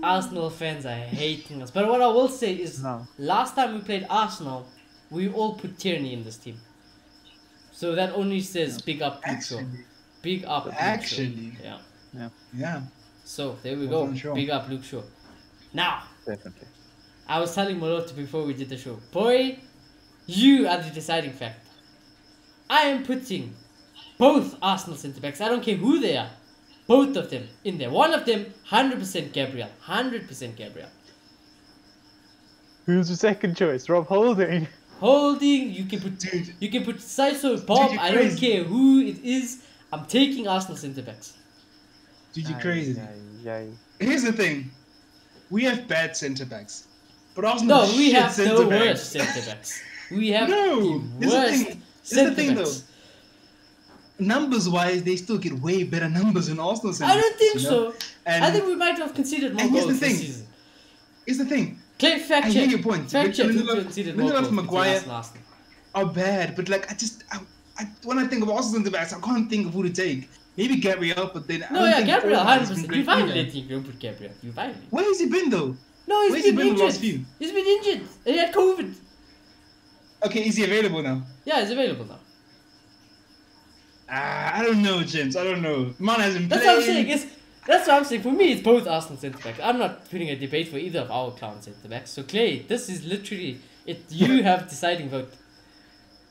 Speaker 1: Arsenal fans are hating us. But what I will say is,
Speaker 3: No.
Speaker 1: last time we played Arsenal, we all put Tierney in this team. So that only says big up Luke Shaw.
Speaker 2: Actually,
Speaker 1: Big up Luke Shaw.
Speaker 2: Actually.
Speaker 1: Yeah.
Speaker 2: yeah.
Speaker 1: So there we
Speaker 2: Well
Speaker 1: go.
Speaker 2: done, Shaw.
Speaker 1: Big up Luke Shaw. Now,
Speaker 3: Definitely.
Speaker 1: I was telling Moloto before we did the show, boy, you are the deciding factor. I am putting both Arsenal centre backs, I don't care who they are, both of them in there. One of them, 100% Gabriel. 100% Gabriel.
Speaker 3: Who's your second choice? Rob Holding.
Speaker 1: Holding,
Speaker 2: Dude.
Speaker 1: you can put Saiso, Bob,
Speaker 2: you're
Speaker 1: I don't
Speaker 2: crazy.
Speaker 1: care who it is. I'm taking Arsenal centre backs.
Speaker 2: Dude, you're crazy.
Speaker 3: Yay.
Speaker 2: Here's the thing. We have bad centre backs. But Arsenal
Speaker 1: No, we
Speaker 2: shit
Speaker 1: have the
Speaker 2: centre
Speaker 1: worst
Speaker 2: backs.
Speaker 1: centre backs. We have
Speaker 2: No,
Speaker 1: the
Speaker 2: this is the
Speaker 1: worst
Speaker 2: thing. This is the
Speaker 1: centre
Speaker 2: thing,
Speaker 1: backs.
Speaker 2: though. Numbers wise, they still get way better numbers than Arsenal centre
Speaker 1: I don't
Speaker 2: backs,
Speaker 1: think
Speaker 2: you know?
Speaker 1: so.
Speaker 2: And
Speaker 1: I think we might have conceded more
Speaker 2: and here's
Speaker 1: goals
Speaker 2: the
Speaker 1: this
Speaker 2: thing.
Speaker 1: season.
Speaker 2: here's the thing.
Speaker 1: Clay, fact
Speaker 2: I
Speaker 1: check.
Speaker 2: hear your point.
Speaker 1: Fact check. Who
Speaker 2: Lindelof-
Speaker 1: conceded more
Speaker 2: Lindelof,
Speaker 1: goals between
Speaker 2: Maguire-
Speaker 1: us and Arsenal?
Speaker 2: are bad, but like when I think of Arsenal centre backs, I can't think of who to take. Maybe Gabriel, but then I
Speaker 1: No,
Speaker 2: don't
Speaker 1: yeah,
Speaker 2: think
Speaker 1: Gabriel,
Speaker 2: Odegaard has
Speaker 1: 100%.
Speaker 2: been
Speaker 1: You
Speaker 2: great
Speaker 1: violated
Speaker 2: either.
Speaker 1: him. You don't put Gabriel. You violated.
Speaker 2: Where has he been though?
Speaker 1: No,
Speaker 2: Where's
Speaker 1: he's
Speaker 2: he
Speaker 1: been
Speaker 2: been the last
Speaker 1: injured.
Speaker 2: few?
Speaker 1: He's been injured. He had COVID.
Speaker 2: Okay, is he available now?
Speaker 1: Yeah, he's available now.
Speaker 2: I don't know, James. I don't know. Man hasn't
Speaker 1: That's
Speaker 2: played.
Speaker 1: what I'm saying. That's what I'm saying. For me, it's both Arsenal centre backs. I'm not putting a debate for either of our clown centre backs. So Clay, this is literally it. You have deciding vote.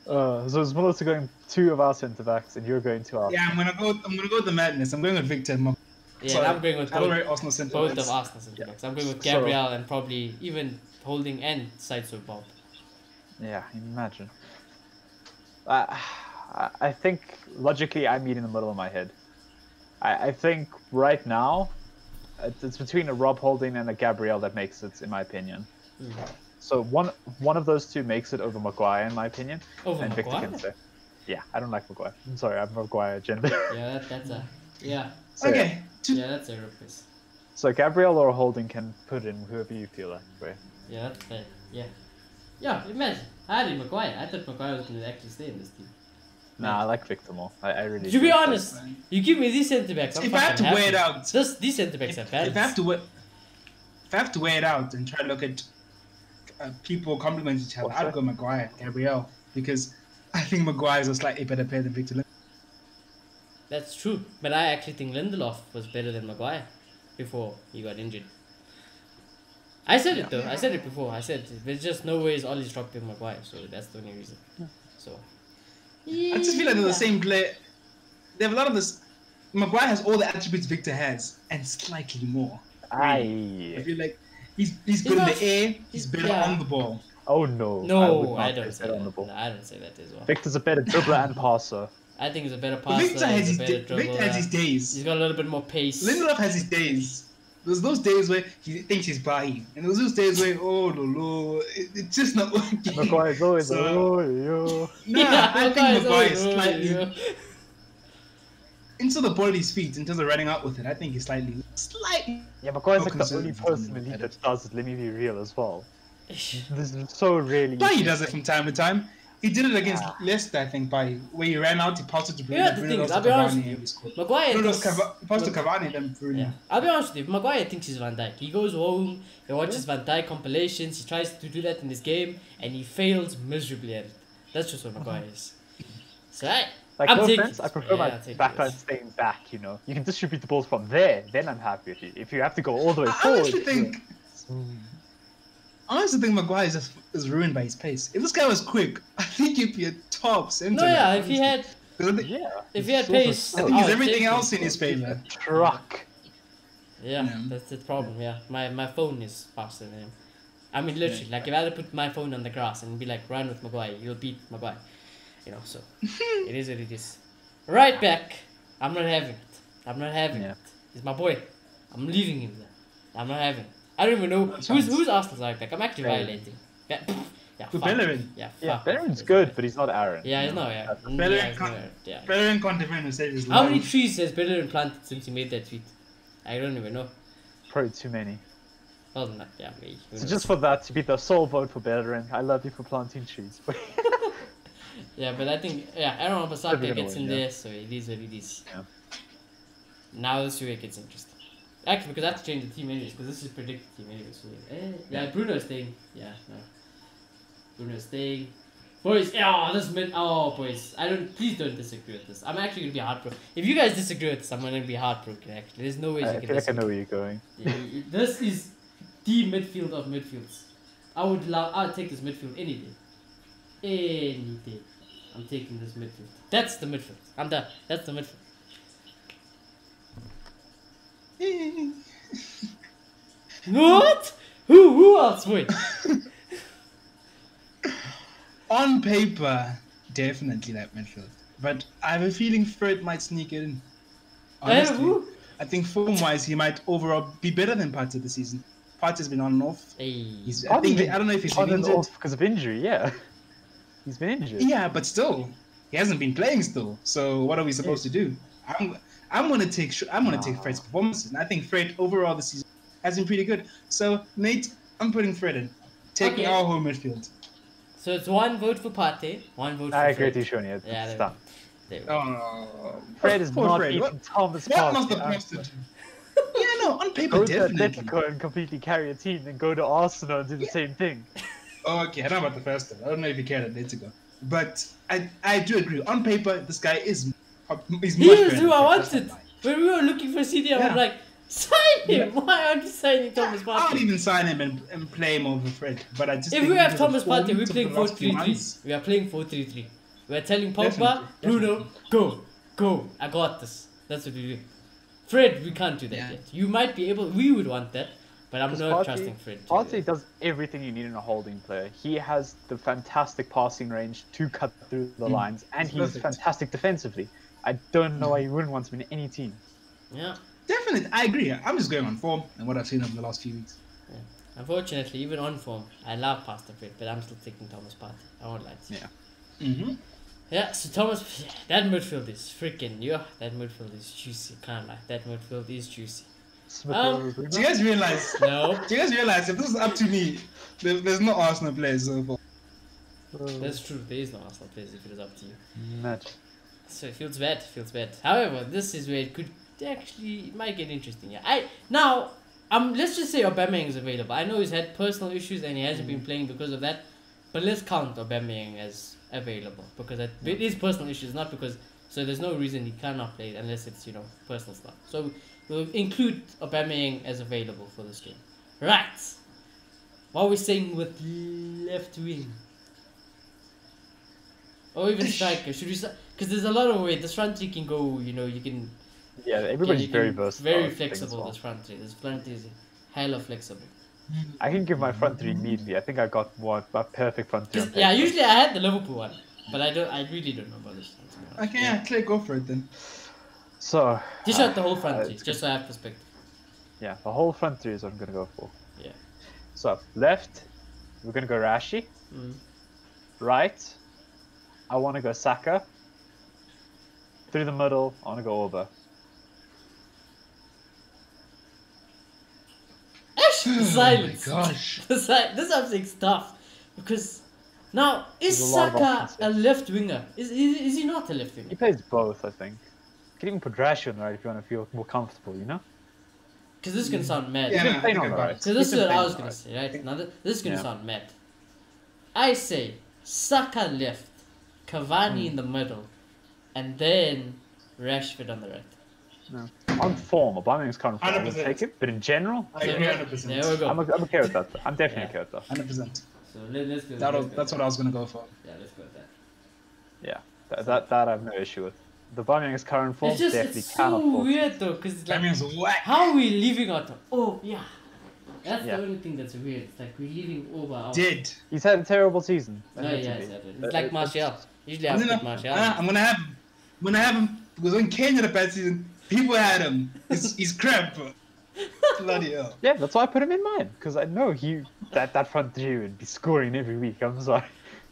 Speaker 3: So it's Melissa going 2 of our centre backs, and you're going to our.
Speaker 2: Yeah, I'm gonna go with the madness. I'm going with Victor.
Speaker 1: Yeah,
Speaker 2: Sorry,
Speaker 1: and I'm going with
Speaker 2: I don't
Speaker 1: both,
Speaker 2: rate Arsenal centre
Speaker 1: both
Speaker 2: backs.
Speaker 1: of Arsenal centre backs. I'm going with
Speaker 3: So-
Speaker 1: Gabriel and probably even Holding and Sideshow Bob.
Speaker 3: Yeah, imagine. I think logically I'm meeting in the middle of my head. I think right now it's between a Rob Holding and a Gabriel that makes it, in my opinion. So one of those two makes it over Maguire, in my opinion.
Speaker 1: Over
Speaker 3: and Victor
Speaker 1: Maguire?
Speaker 3: can say, yeah, I don't like Maguire. I'm sorry, I'm Maguire agenda.
Speaker 1: Yeah, that's a yeah.
Speaker 3: So,
Speaker 2: Okay.
Speaker 1: Yeah, that's a request.
Speaker 3: So Gabriel or Holding can put in whoever you feel like. Right?
Speaker 1: Yeah, that's fair. Yeah. Yeah, imagine. I had Maguire. I thought Maguire was going to actually stay in this team.
Speaker 3: Nah, I like Victor more. I really.
Speaker 1: To be
Speaker 3: do.
Speaker 1: honest, you give me these centre backs. I'm
Speaker 2: If I have to
Speaker 1: fucking
Speaker 2: weigh it
Speaker 1: happy.
Speaker 2: out,
Speaker 1: These centre backs are bad.
Speaker 2: if I have to weigh it out and try to look at people complement each other, I'd go Maguire, Gabriel, because I think Maguire is a slightly better player than Victor.
Speaker 1: That's true, but I actually think Lindelof was better than Maguire before he got injured. I said it though. I said it before. I said there's just no ways Ollie's dropping Maguire, so that's the only reason. So.
Speaker 2: I just feel like they're the same player. They have a lot of this. Maguire has all the attributes Victor has, and slightly more. I feel like he's good in
Speaker 1: not-
Speaker 2: the air. He's better
Speaker 1: yeah.
Speaker 2: on the ball.
Speaker 3: Oh no.
Speaker 1: No,
Speaker 3: would
Speaker 1: I
Speaker 3: not
Speaker 1: don't
Speaker 3: say
Speaker 1: say
Speaker 3: that on the
Speaker 1: that.
Speaker 3: ball.
Speaker 1: No, I don't say that as well.
Speaker 3: Victor's a better dribbler and passer.
Speaker 1: I think he's a better
Speaker 2: But
Speaker 1: passer.
Speaker 2: Victor has
Speaker 1: he's
Speaker 2: his
Speaker 1: a better
Speaker 2: Victor has his
Speaker 1: dribbler.
Speaker 2: days.
Speaker 1: He's got a little bit more pace.
Speaker 2: Lindelof has his days. There's those days where he thinks he's Bahi, and there's those days where it's just not working.
Speaker 3: Maguire's always
Speaker 2: So-
Speaker 3: yo.
Speaker 2: Nah,
Speaker 1: Yeah,
Speaker 2: I think
Speaker 1: Maguire's
Speaker 2: Maguire is
Speaker 1: always-
Speaker 2: slightly
Speaker 1: yeah.
Speaker 2: into the ball at his feet in terms of running out with it. I think he's slightly.
Speaker 3: Yeah, Maguire's like the
Speaker 2: Focus
Speaker 3: only
Speaker 2: on-
Speaker 3: person in the league that does it. Let me be real as well. This is so rarely.
Speaker 2: But he does it from time to time. He did it against
Speaker 3: Yeah.
Speaker 2: Leicester, I think, where he ran out, he passed it to Bruno.
Speaker 1: Yeah, the
Speaker 2: Bruno
Speaker 1: thing is,
Speaker 2: lost
Speaker 1: I'll
Speaker 2: to
Speaker 1: be honest
Speaker 2: Cavani,
Speaker 1: with you.
Speaker 2: and he scored.
Speaker 1: Maguire
Speaker 2: Bruno
Speaker 1: thinks,
Speaker 2: passed to Cavani, then Bruno.
Speaker 1: yeah. I'll be honest with you. Maguire thinks he's Van Dijk. He goes home, he watches Van Dijk compilations, he tries to do that in his game, and he fails miserably at it. That's just what Maguire is. So
Speaker 3: Like,
Speaker 1: I'm
Speaker 3: no
Speaker 1: taking
Speaker 3: offense,
Speaker 1: this.
Speaker 3: I prefer
Speaker 1: Yeah,
Speaker 3: my
Speaker 1: I'll take
Speaker 3: backline
Speaker 1: this.
Speaker 3: staying back, you know. You can distribute the balls from there, then I'm happy with you. If you have to go all the way
Speaker 2: I
Speaker 3: forward.
Speaker 2: honestly think Maguire is ruined by his pace. If this guy was quick, I think he'd be a top centre.
Speaker 1: No, yeah.
Speaker 2: back,
Speaker 1: If he
Speaker 2: honestly.
Speaker 1: had,
Speaker 2: Because I think,
Speaker 3: Yeah.
Speaker 1: if he had
Speaker 3: he's also
Speaker 1: pace,
Speaker 3: slow.
Speaker 2: I think he's
Speaker 1: Oh,
Speaker 2: everything
Speaker 1: take
Speaker 2: else
Speaker 1: it.
Speaker 2: in his favour.
Speaker 3: Truck.
Speaker 1: yeah,
Speaker 2: Yeah.
Speaker 1: that's the problem. Yeah, my phone is faster than him. I mean, literally, like if I had to put my phone on the grass and be like, run with Maguire, you'll beat Maguire. You know, so it is what it is. Right back. I'm not having it. I'm not having
Speaker 3: Yeah.
Speaker 1: it. He's my boy. I'm leaving him there. I'm not having it. I don't even know
Speaker 2: chance.
Speaker 1: who's Arsenal's right back. I'm actually
Speaker 3: Bellerin.
Speaker 1: violating. Yeah,
Speaker 2: Who,
Speaker 1: fuck.
Speaker 2: Bellerin?
Speaker 1: Yeah,
Speaker 3: Yeah,
Speaker 1: fuck.
Speaker 3: Bellerin's good, but he's not Aaron.
Speaker 1: Yeah, he's
Speaker 3: you know.
Speaker 1: not. Yeah,
Speaker 2: Bellerin
Speaker 1: yeah, he's
Speaker 2: can't-
Speaker 1: not, yeah.
Speaker 2: Bellerin can't defend and save his
Speaker 1: How
Speaker 2: life.
Speaker 1: many trees has Bellerin planted since he made that tweet? I don't even know.
Speaker 3: Probably too many.
Speaker 1: Well, not, yeah, me.
Speaker 3: So just for that, to be the sole vote for Bellerin, I love you for planting trees.
Speaker 1: Yeah, but I think Aaron
Speaker 3: Never
Speaker 1: Wan-Bissaka
Speaker 3: gonna
Speaker 1: gets
Speaker 3: win,
Speaker 1: in
Speaker 3: yeah.
Speaker 1: there, so it is what it is.
Speaker 3: Yeah.
Speaker 1: Now this is where it gets interesting. Actually, because I have to change the team anyways, because this is predicted team anyways. So yeah, Bruno's staying. Yeah, no. Bruno's staying. Boys, boys, please don't disagree with this. I'm actually gonna be heartbroken. If you guys disagree with this, I'm gonna be heartbroken. Actually, there's no way
Speaker 3: I
Speaker 1: you can
Speaker 3: feel like I know
Speaker 1: disagree.
Speaker 3: where you're going.
Speaker 1: This is the midfield of midfields. I'd take this midfield any day. Any day. I'm taking this midfield. That's the midfield. I'm done. That's the midfield. What? Who else? Wait.
Speaker 2: On paper, definitely that midfield. But I have a feeling Fred might sneak it in. Honestly,
Speaker 1: who?
Speaker 2: I think form-wise, he might overall be better than Partey this season. Partey's been on and off.
Speaker 1: Hey.
Speaker 2: I don't know if he's been injured.
Speaker 3: Because of injury, yeah. He's been injured.
Speaker 2: Yeah, but still, he hasn't been playing still. So what are we supposed to do? I'm gonna take Fred's performances, and I think Fred overall this season has been pretty good. So Nate, I'm putting Fred in, taking our home midfield.
Speaker 1: So it's 1 vote for Partey, 1 vote for
Speaker 3: I
Speaker 1: Fred.
Speaker 3: agree with you, Shoni.
Speaker 1: Yeah,
Speaker 3: Stop.
Speaker 1: there we go.
Speaker 2: Oh,
Speaker 3: Fred is not
Speaker 2: Fred.
Speaker 3: even Thomas
Speaker 2: What must the
Speaker 3: Partey.
Speaker 2: poster do? Yeah, no, on paper
Speaker 3: Go to
Speaker 2: definitely.
Speaker 3: Atletico and completely carry a team, then go to Arsenal and do the same thing.
Speaker 2: Oh, okay, I don't know about the first one. I don't know if he cared Atletico, but I do agree. On paper, this guy is he's
Speaker 1: He
Speaker 2: much
Speaker 1: is
Speaker 2: better
Speaker 1: who I
Speaker 2: than Fred, that's
Speaker 1: wanted.
Speaker 2: not lying.
Speaker 1: When we were looking for CD, I was
Speaker 2: Yeah.
Speaker 1: like, sign him! Why aren't you signing Thomas
Speaker 2: I would
Speaker 1: Partey?
Speaker 2: even sign him and play him over Fred, but I just
Speaker 1: If
Speaker 2: think
Speaker 1: we have
Speaker 2: because of
Speaker 1: Thomas Partey, we're
Speaker 2: forms of
Speaker 1: playing
Speaker 2: the last few
Speaker 1: 4-3-3.
Speaker 2: months-
Speaker 1: We are playing 4-3-3. We're telling Pogba,
Speaker 2: Definitely,
Speaker 1: Bruno, go. I got this. That's what we do. Fred, we can't do that
Speaker 2: Yeah.
Speaker 1: yet. You might be able, we would want that, but I'm not
Speaker 3: Partey-
Speaker 1: trusting Fred. to do
Speaker 3: Partey
Speaker 1: that.
Speaker 3: does everything you need in a holding player. He has the fantastic passing range to cut through the lines, and
Speaker 2: He's
Speaker 3: he's
Speaker 2: perfect.
Speaker 3: fantastic defensively. I don't know why you wouldn't want him in any team.
Speaker 1: Yeah.
Speaker 2: Definitely, I agree. I'm just going on form and what I've seen over the last few weeks.
Speaker 1: Unfortunately, even on form, I love Pasta Fred, but I'm still taking Thomas Partey. I won't lie to you.
Speaker 3: Yeah.
Speaker 2: Mm-hmm.
Speaker 1: Yeah, so Thomas, that midfield is freaking, that midfield is juicy. Can't lie, that midfield is juicy.
Speaker 2: Do you guys realize?
Speaker 1: No,
Speaker 2: Do you guys realize if this is up to me, there's no Arsenal players so far.
Speaker 1: that's true. There is no Arsenal players if it is up to you.
Speaker 3: Match.
Speaker 1: So it feels bad. However, this is where it could actually might get interesting. Yeah, let's just say Aubameyang is available. I know he's had personal issues and he hasn't been playing because of that, but let's count Aubameyang as available because it is personal issues, not because. So there's no reason he cannot play unless it's personal stuff. So we'll include Aubameyang as available for this game. Right. What are we saying with left wing? Or even striker? Should we? Because there's a lot of ways. This front three can go. You can.
Speaker 3: Yeah, everybody's
Speaker 1: you
Speaker 3: very
Speaker 1: can-
Speaker 3: versatile.
Speaker 1: Very
Speaker 3: I think, as
Speaker 1: flexible.
Speaker 3: well.
Speaker 1: This front three. This front three is hella flexible.
Speaker 3: I can give my front three immediately. I think I got a perfect front three. on
Speaker 1: Yeah,
Speaker 3: paper.
Speaker 1: usually I had the Liverpool one, but I really don't know about this one. to be honest.
Speaker 2: Okay, yeah, Clay, go for it then.
Speaker 3: So.
Speaker 1: Just shot the whole front three,
Speaker 3: it's
Speaker 1: just so I have perspective.
Speaker 3: Yeah, the whole front three is what I'm gonna go for.
Speaker 1: Yeah.
Speaker 3: So left, we're gonna go Rashi.
Speaker 1: Mm.
Speaker 3: Right, I want to go Saka. Through the middle, I want to go Oba.
Speaker 1: The silence.
Speaker 2: Oh my gosh.
Speaker 1: This upset's tough because now is
Speaker 3: There's a lot of
Speaker 1: Saka
Speaker 3: options
Speaker 1: a
Speaker 3: here.
Speaker 1: left winger? Is he not a left winger?
Speaker 3: He plays both, I think. You can even put Rashi on the right if you want to feel more comfortable, you know?
Speaker 1: Because this is gonna sound mad.
Speaker 2: Yeah,
Speaker 3: He's been
Speaker 2: I
Speaker 3: playing
Speaker 2: think
Speaker 3: on the
Speaker 2: about
Speaker 3: right.
Speaker 2: it.
Speaker 1: So this
Speaker 3: He's
Speaker 1: is
Speaker 3: been
Speaker 1: what I
Speaker 3: playing
Speaker 1: was
Speaker 3: on
Speaker 1: gonna
Speaker 3: the
Speaker 1: say, right? Now this is gonna
Speaker 3: Yeah.
Speaker 1: sound mad. I say Saka left, Cavani
Speaker 3: Hmm.
Speaker 1: in the middle, and then Rashford on the right.
Speaker 3: No. On form, Aubameyang's current form, I would
Speaker 2: 100%.
Speaker 3: take it. But in general,
Speaker 2: I agree 100%.
Speaker 1: There we go.
Speaker 3: I'm okay with that. I'm definitely
Speaker 1: Yeah.
Speaker 3: okay with that.
Speaker 2: 100%.
Speaker 1: So let's go.
Speaker 2: That's what I was gonna go for.
Speaker 1: Yeah, let's go with that.
Speaker 3: Yeah, that I have no issue with. The Aubameyang's current form
Speaker 1: It's just
Speaker 3: definitely
Speaker 1: it's
Speaker 3: cannot
Speaker 1: so
Speaker 3: fall.
Speaker 1: weird though, because
Speaker 2: That means whack.
Speaker 1: how are we leaving out? Oh yeah, that's
Speaker 3: Yeah.
Speaker 1: the only thing that's weird. It's like we're leaving over out.
Speaker 2: Did.
Speaker 3: He's had a terrible season.
Speaker 1: No, yeah,
Speaker 3: admittedly.
Speaker 1: it's
Speaker 3: But
Speaker 1: like Martial. Usually I
Speaker 2: I'm
Speaker 1: put
Speaker 2: gonna,
Speaker 1: Martial.
Speaker 2: I'm gonna have him. I'm gonna have him because when Kane had a bad season, people had him. He's crap. Bloody hell.
Speaker 3: Yeah, that's why I put him in mine because I know that front three would be scoring every week. I'm sorry.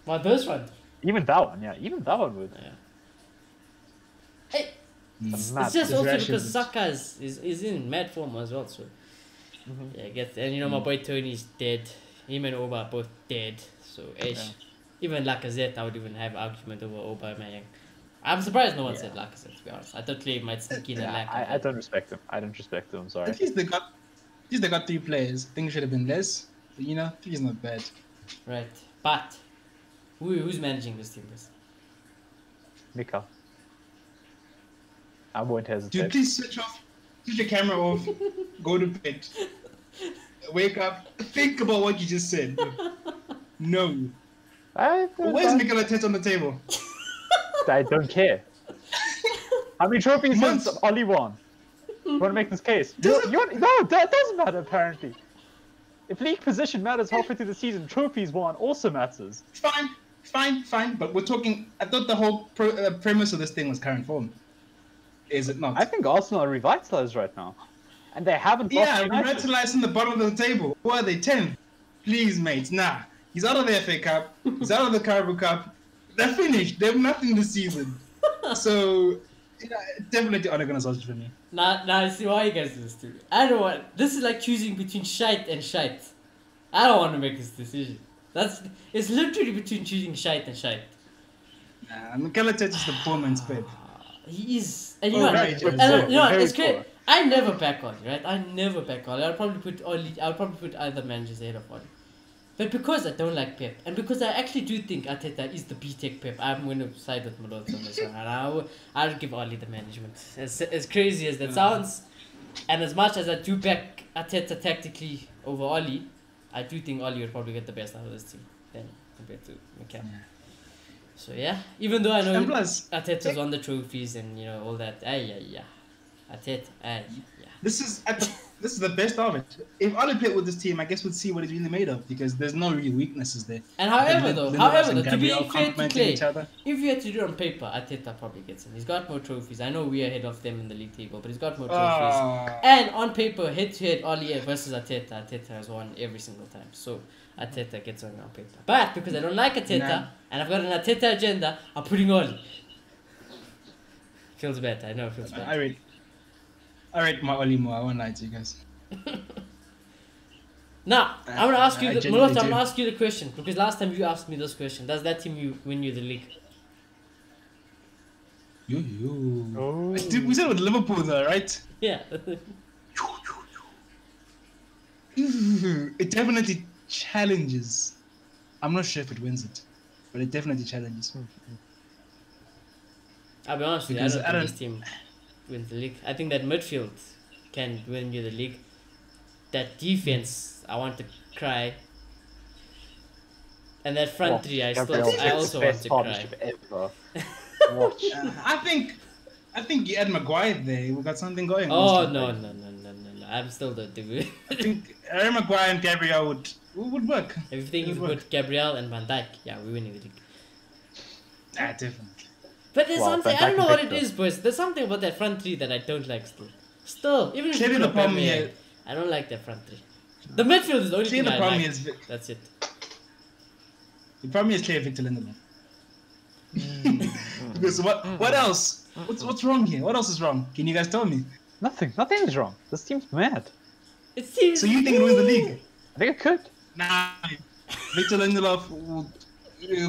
Speaker 1: Well, this one.
Speaker 3: Even that one, yeah, even that one would.
Speaker 1: Yeah. Hey, it's
Speaker 3: mad.
Speaker 1: just
Speaker 2: His
Speaker 1: also
Speaker 2: rashes
Speaker 1: because
Speaker 2: is-
Speaker 1: Saka is in mad form as well. So yeah, I guess and my boy Tony's dead. Him and Oba are both dead. So even Lacazette, I would even have argument over Aubameyang. I'm surprised no one said Lacazette. To be honest, I thought Clay might sneak in a
Speaker 3: Yeah,
Speaker 1: Lacazette.
Speaker 3: I don't respect him. I don't respect him. I'm sorry.
Speaker 2: At least they got 3 players. I think it should have been less. But 3 is not bad.
Speaker 1: Right, but who's managing this team?
Speaker 3: Mika. I won't hesitate.
Speaker 2: Dude, please switch your camera off, go to bed, wake up, think about what you just said. No. Where's Mikel Arteta on the table?
Speaker 3: I don't care. How many trophies has
Speaker 2: Months.
Speaker 3: Oli won? You want to make this case?
Speaker 2: Does it-
Speaker 3: No, that doesn't matter apparently. If league position matters halfway through the season, trophies won also matters.
Speaker 2: fine. But we're talking. I thought the whole premise of this thing was current form. Is it not?
Speaker 3: I think Arsenal are revitalized right now, and they haven't lost
Speaker 2: Yeah,
Speaker 3: United.
Speaker 2: revitalized in the bottom of the table. Who are they? 10th. Please, mates. Nah. He's out of the FA Cup. He's out of the Carabao Cup. They're finished. They have nothing this season. So, yeah, definitely Ole Gunnar Solskjaer for me.
Speaker 1: Nah, see why you guys do this to me. I don't want. This is like choosing between shite and shite. I don't want to make this decision. It's literally between choosing shite and shite.
Speaker 2: Nah, Mikel Arteta is the poor man's Pep.
Speaker 1: He is, and you
Speaker 2: Oh,
Speaker 1: know,
Speaker 2: right,
Speaker 1: and,
Speaker 2: yeah.
Speaker 1: you know,
Speaker 3: Very
Speaker 1: it's great.
Speaker 3: poor.
Speaker 1: I never back Oli, right? I never back Oli. I'll probably put other managers ahead of Oli. But because I don't like Pep, and because I actually do think Arteta is the B-Tech Pep, I'm going to side with Malone on this one. And I'll give Oli the management. As crazy as that sounds, and as much as I do back Arteta tactically over Oli, I do think Oli would probably get the best out of this team then compared to Mikel.
Speaker 2: Yeah.
Speaker 1: So yeah, even though I know
Speaker 2: And plus,
Speaker 1: Arteta's won the trophies and you know all that, yeah. Arteta, yeah.
Speaker 2: this is the best of it. If Ole played with this team, I guess we'd see what he's really made of because there's no real weaknesses there.
Speaker 1: And however,
Speaker 2: Lindelof and
Speaker 1: to be
Speaker 2: Gabriel
Speaker 1: fair to
Speaker 2: complementing
Speaker 1: Clay,
Speaker 2: each other.
Speaker 1: if you had to do it on paper, Arteta probably gets in. He's got more trophies. I know we're ahead of them in the league table, but he's got more trophies.
Speaker 2: Ah.
Speaker 1: And on paper, head-to-head, Oli versus Arteta has won every single time. So Arteta gets on paper. But because I don't like Arteta,
Speaker 2: Nah.
Speaker 1: and I've got an Arteta agenda, I'm putting Oli. Feels bad. I know it feels bad.
Speaker 2: I rate my Oli more. I won't lie to you guys.
Speaker 1: Now, I'm gonna ask you.
Speaker 2: I
Speaker 1: The,
Speaker 2: genuinely
Speaker 1: Malota, I'm
Speaker 2: do.
Speaker 1: gonna ask you the question because last time you asked me this question. Does that team win you the league?
Speaker 2: Yo.
Speaker 3: Oh.
Speaker 2: We said with Liverpool though, right?
Speaker 1: Yeah.
Speaker 2: It definitely challenges. I'm not sure if it wins it, but it definitely challenges.
Speaker 1: I'll be honest with you, I
Speaker 2: Because
Speaker 1: don't
Speaker 2: I
Speaker 1: think
Speaker 2: don't-
Speaker 1: this team wins the league. I think that midfield can win you the league. That defense, I want to cry. And that front three, I also want to cry.
Speaker 3: partnership ever. Watch.
Speaker 2: I think you add Maguire there. We got something going.
Speaker 1: Oh
Speaker 2: honestly.
Speaker 1: no! I'm still the dude.
Speaker 2: I think Harry Maguire and Gabriel would work.
Speaker 1: If you think
Speaker 2: It
Speaker 1: if you
Speaker 2: would work.
Speaker 1: put Gabriel and Van Dijk, yeah, we're winning the league.
Speaker 2: Definitely.
Speaker 1: But there's
Speaker 3: Well,
Speaker 1: something
Speaker 3: Van
Speaker 1: I don't
Speaker 3: Dijk
Speaker 1: know
Speaker 3: and
Speaker 1: what it
Speaker 3: Victor.
Speaker 1: is, boys. There's something about that front three that I don't like still. Still, even if you
Speaker 2: Clearly
Speaker 1: put
Speaker 2: the problem
Speaker 1: Aubameyang,
Speaker 2: here-
Speaker 1: I don't like that front three. The midfield is the only
Speaker 2: See,
Speaker 1: thing
Speaker 2: the
Speaker 1: I
Speaker 2: problem
Speaker 1: like.
Speaker 2: is
Speaker 1: That's it.
Speaker 2: the problem is clear Victor Lindelof. Because what else? What's wrong here? What else is wrong? Can you guys tell me?
Speaker 3: Nothing is wrong. This team's mad.
Speaker 1: It seems.
Speaker 2: So you think it wins the league?
Speaker 3: I think it could.
Speaker 2: Nah, Victor Lindelof will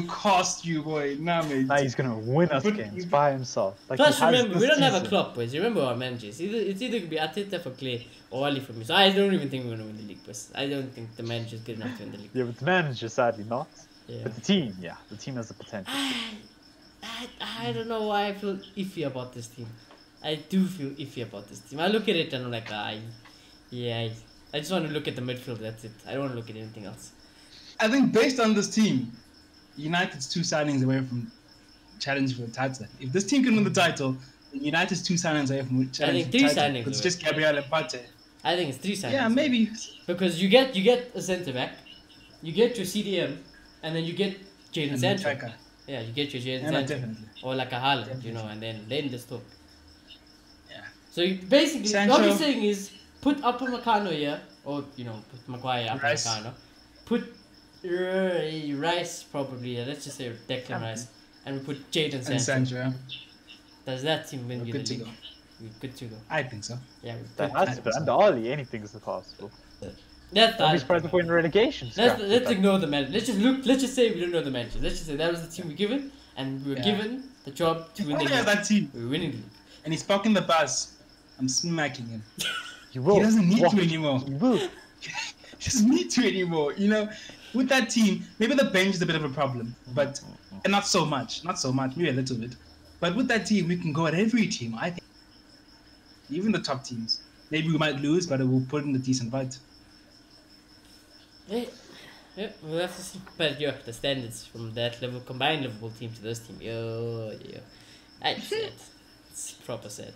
Speaker 2: cost you, boy. Nah, mate.
Speaker 3: Now he's gonna win us
Speaker 2: But
Speaker 3: games
Speaker 2: you-
Speaker 3: by himself. Like
Speaker 1: Plus,
Speaker 3: he has
Speaker 1: remember, we
Speaker 3: this
Speaker 1: don't have a
Speaker 3: season.
Speaker 1: club, boys. You remember our managers. It's either gonna be Arteta for Clay or Ali for me. So I don't even think we're gonna win the league, boys. I don't think the manager's good enough to win the league.
Speaker 3: Yeah, but the manager sadly not.
Speaker 1: Yeah.
Speaker 3: But the team, yeah, the team has the potential.
Speaker 1: I don't know why I feel iffy about this team. I do feel iffy about this team. I look at it and I'm like, I just want to look at the midfield. That's it. I don't want to look at anything else.
Speaker 2: I think based on this team, United's 2 signings away from challenge for the title. If this team can win the title, then United's 2 signings away from challenge for the
Speaker 1: 3
Speaker 2: title.
Speaker 1: signings
Speaker 2: It's
Speaker 1: away.
Speaker 2: just Gabriel and Partey.
Speaker 1: I think it's 3 signings.
Speaker 2: Yeah, maybe.
Speaker 1: Because you get a centre back, you get your CDM, and then you get Jadon
Speaker 2: And
Speaker 1: Sancho.
Speaker 2: striker.
Speaker 1: Yeah, you get your Jadon
Speaker 2: Yeah, no,
Speaker 1: Sancho.
Speaker 2: definitely.
Speaker 1: Or like a Haaland, you know, and then just talk.
Speaker 2: Yeah.
Speaker 1: So you, basically,
Speaker 2: Sancho-
Speaker 1: what you're saying is put Upamecano here, or you know, put Maguire,
Speaker 2: Rice.
Speaker 1: Upamecano, put Rice probably. Let's just say Declan Rice, and we put Jadon
Speaker 2: And
Speaker 1: Sancho.
Speaker 2: Sancho, yeah.
Speaker 1: Does that team win
Speaker 2: We're
Speaker 1: you
Speaker 2: good
Speaker 1: the
Speaker 2: to
Speaker 1: league?
Speaker 2: go.
Speaker 1: We're good to go.
Speaker 2: I think so.
Speaker 1: Yeah, we're
Speaker 3: That
Speaker 1: good.
Speaker 3: has to be. Under Oli, anything is possible.
Speaker 1: That's
Speaker 3: Don't be
Speaker 1: that.
Speaker 3: surprised if we're in relegation. scrap.
Speaker 1: Let's ignore the manager. Let's just say we don't know the manager. Let's just say that was the team we're given, and we were
Speaker 2: Yeah.
Speaker 1: given the job to
Speaker 2: If
Speaker 1: win the
Speaker 2: only has
Speaker 1: league.
Speaker 2: that team
Speaker 1: We're winning the league.
Speaker 2: and he's parking the bus, I'm smacking him.
Speaker 3: You will.
Speaker 2: He doesn't need
Speaker 3: Watch.
Speaker 2: to anymore.
Speaker 3: You will.
Speaker 2: He doesn't need to anymore. You know, with that team, maybe the bench is a bit of a problem, but and not so much, maybe a little bit. But with that team, we can go at every team. I think, even the top teams. Maybe we might lose, but we'll put in a decent fight.
Speaker 1: Yeah, we'll have to see. But yeah, the standards from that level, combined Liverpool team to this team, I'm sad. It's proper sad.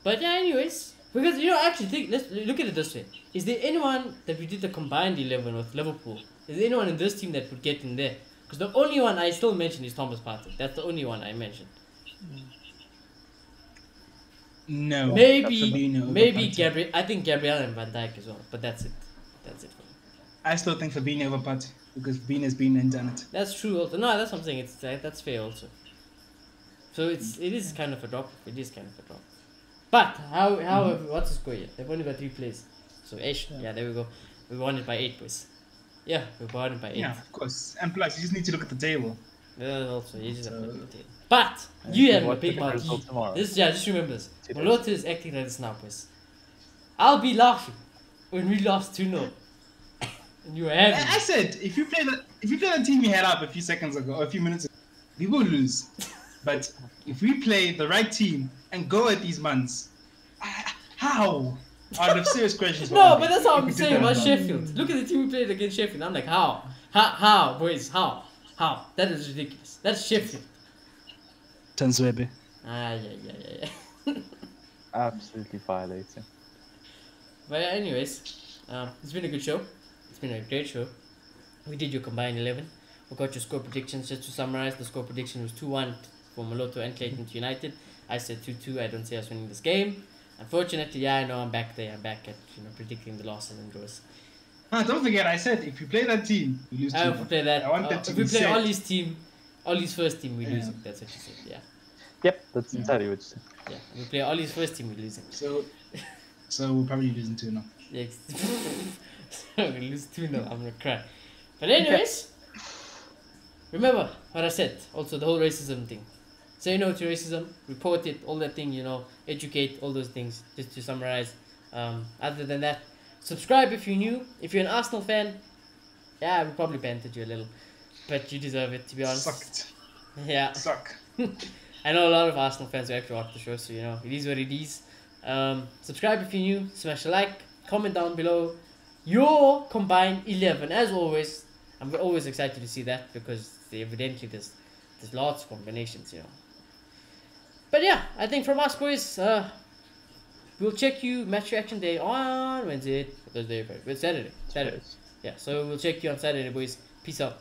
Speaker 1: But yeah, anyways, because you know, actually think, let's look at it this way: is there anyone that we did the combined 11 with Liverpool? Is there anyone in this team that would get in there? Because Because the only one I still mentioned is Thomas Partey. That's the only one I mentioned.
Speaker 2: No.
Speaker 1: Maybe
Speaker 2: Fabinho over
Speaker 1: maybe
Speaker 2: Partey.
Speaker 1: Gabriel. I think Gabriel and Van Dijk as well. But that's it. That's it for me.
Speaker 2: I still think Fabinho over Partey because Fabinho's been and done it.
Speaker 1: That's true also. No, that's what I'm saying. It's that's fair also. So it is kind of a drop. It is kind of a drop. But how what's the score yet? They've only got 3 plays. So yeah, there we go. We won it by 8 boys. Yeah, we won it by 8.
Speaker 2: Yeah, of course. And plus, you just need to look at the table.
Speaker 1: Also, you just have to look at it. But you have a big mouth.
Speaker 3: tomorrow.
Speaker 1: Just remember this.
Speaker 3: 2 days.
Speaker 1: Moloto is acting like this now, boys. I'll be laughing when we lost 2-0. And you were happy.
Speaker 2: I said if you play the team you had up a few seconds ago or a few minutes ago, we will lose. But if we play the right team and go at these months, how? Out of serious questions.
Speaker 1: No, but that's what I'm
Speaker 2: If we did
Speaker 1: saying
Speaker 2: that
Speaker 1: about
Speaker 2: now.
Speaker 1: Sheffield. Look at the team we played against Sheffield. I'm like, how, boys, how? That is ridiculous. That's Sheffield.
Speaker 2: Tanzwebe.
Speaker 1: Yeah.
Speaker 3: Absolutely violating.
Speaker 1: But anyways, it's been a good show. It's been a great show. We did your combined 11. We got your score predictions. Just to summarize, the score prediction was 2-1 for Moloto and Clayton United. I said 2-2. I don't see us winning this game. Unfortunately, yeah, I know I'm back there. I'm back at predicting the losses and draws.
Speaker 2: Don't forget, I said if you play that team, you lose.
Speaker 1: If we play that,
Speaker 2: I want that to
Speaker 1: if
Speaker 2: be
Speaker 1: we play
Speaker 2: said.
Speaker 1: Ollie's team, Ollie's first team, we
Speaker 2: Yeah.
Speaker 1: lose it. That's what you said. Yeah.
Speaker 3: Yep, that's entirely what you said.
Speaker 1: Yeah. If we play Ollie's first team, we lose it.
Speaker 2: So we're probably losing 2 now.
Speaker 1: Yeah. We're gonna lose 2-0. I'm gonna cry. But anyways, remember what I said. Also, the whole racism thing. Say no to racism. Report it. All that thing. Educate. All those things. Just to summarize. Other than that, subscribe if you're new. If you're an Arsenal fan, yeah, we probably bantered you a little, but you deserve it, to be honest.
Speaker 2: Sucked.
Speaker 1: Yeah.
Speaker 2: Suck.
Speaker 1: I know a lot of Arsenal fans who actually watch the show, so it is what it is. Subscribe if you're new. Smash a like. Comment down below your combined 11. As always, I'm always excited to see that because evidently there's lots of combinations, But yeah, I think from us boys, we'll check you match reaction day on Wednesday, Thursday, Friday, Saturday. Yeah, so we'll check you on Saturday, boys. Peace out.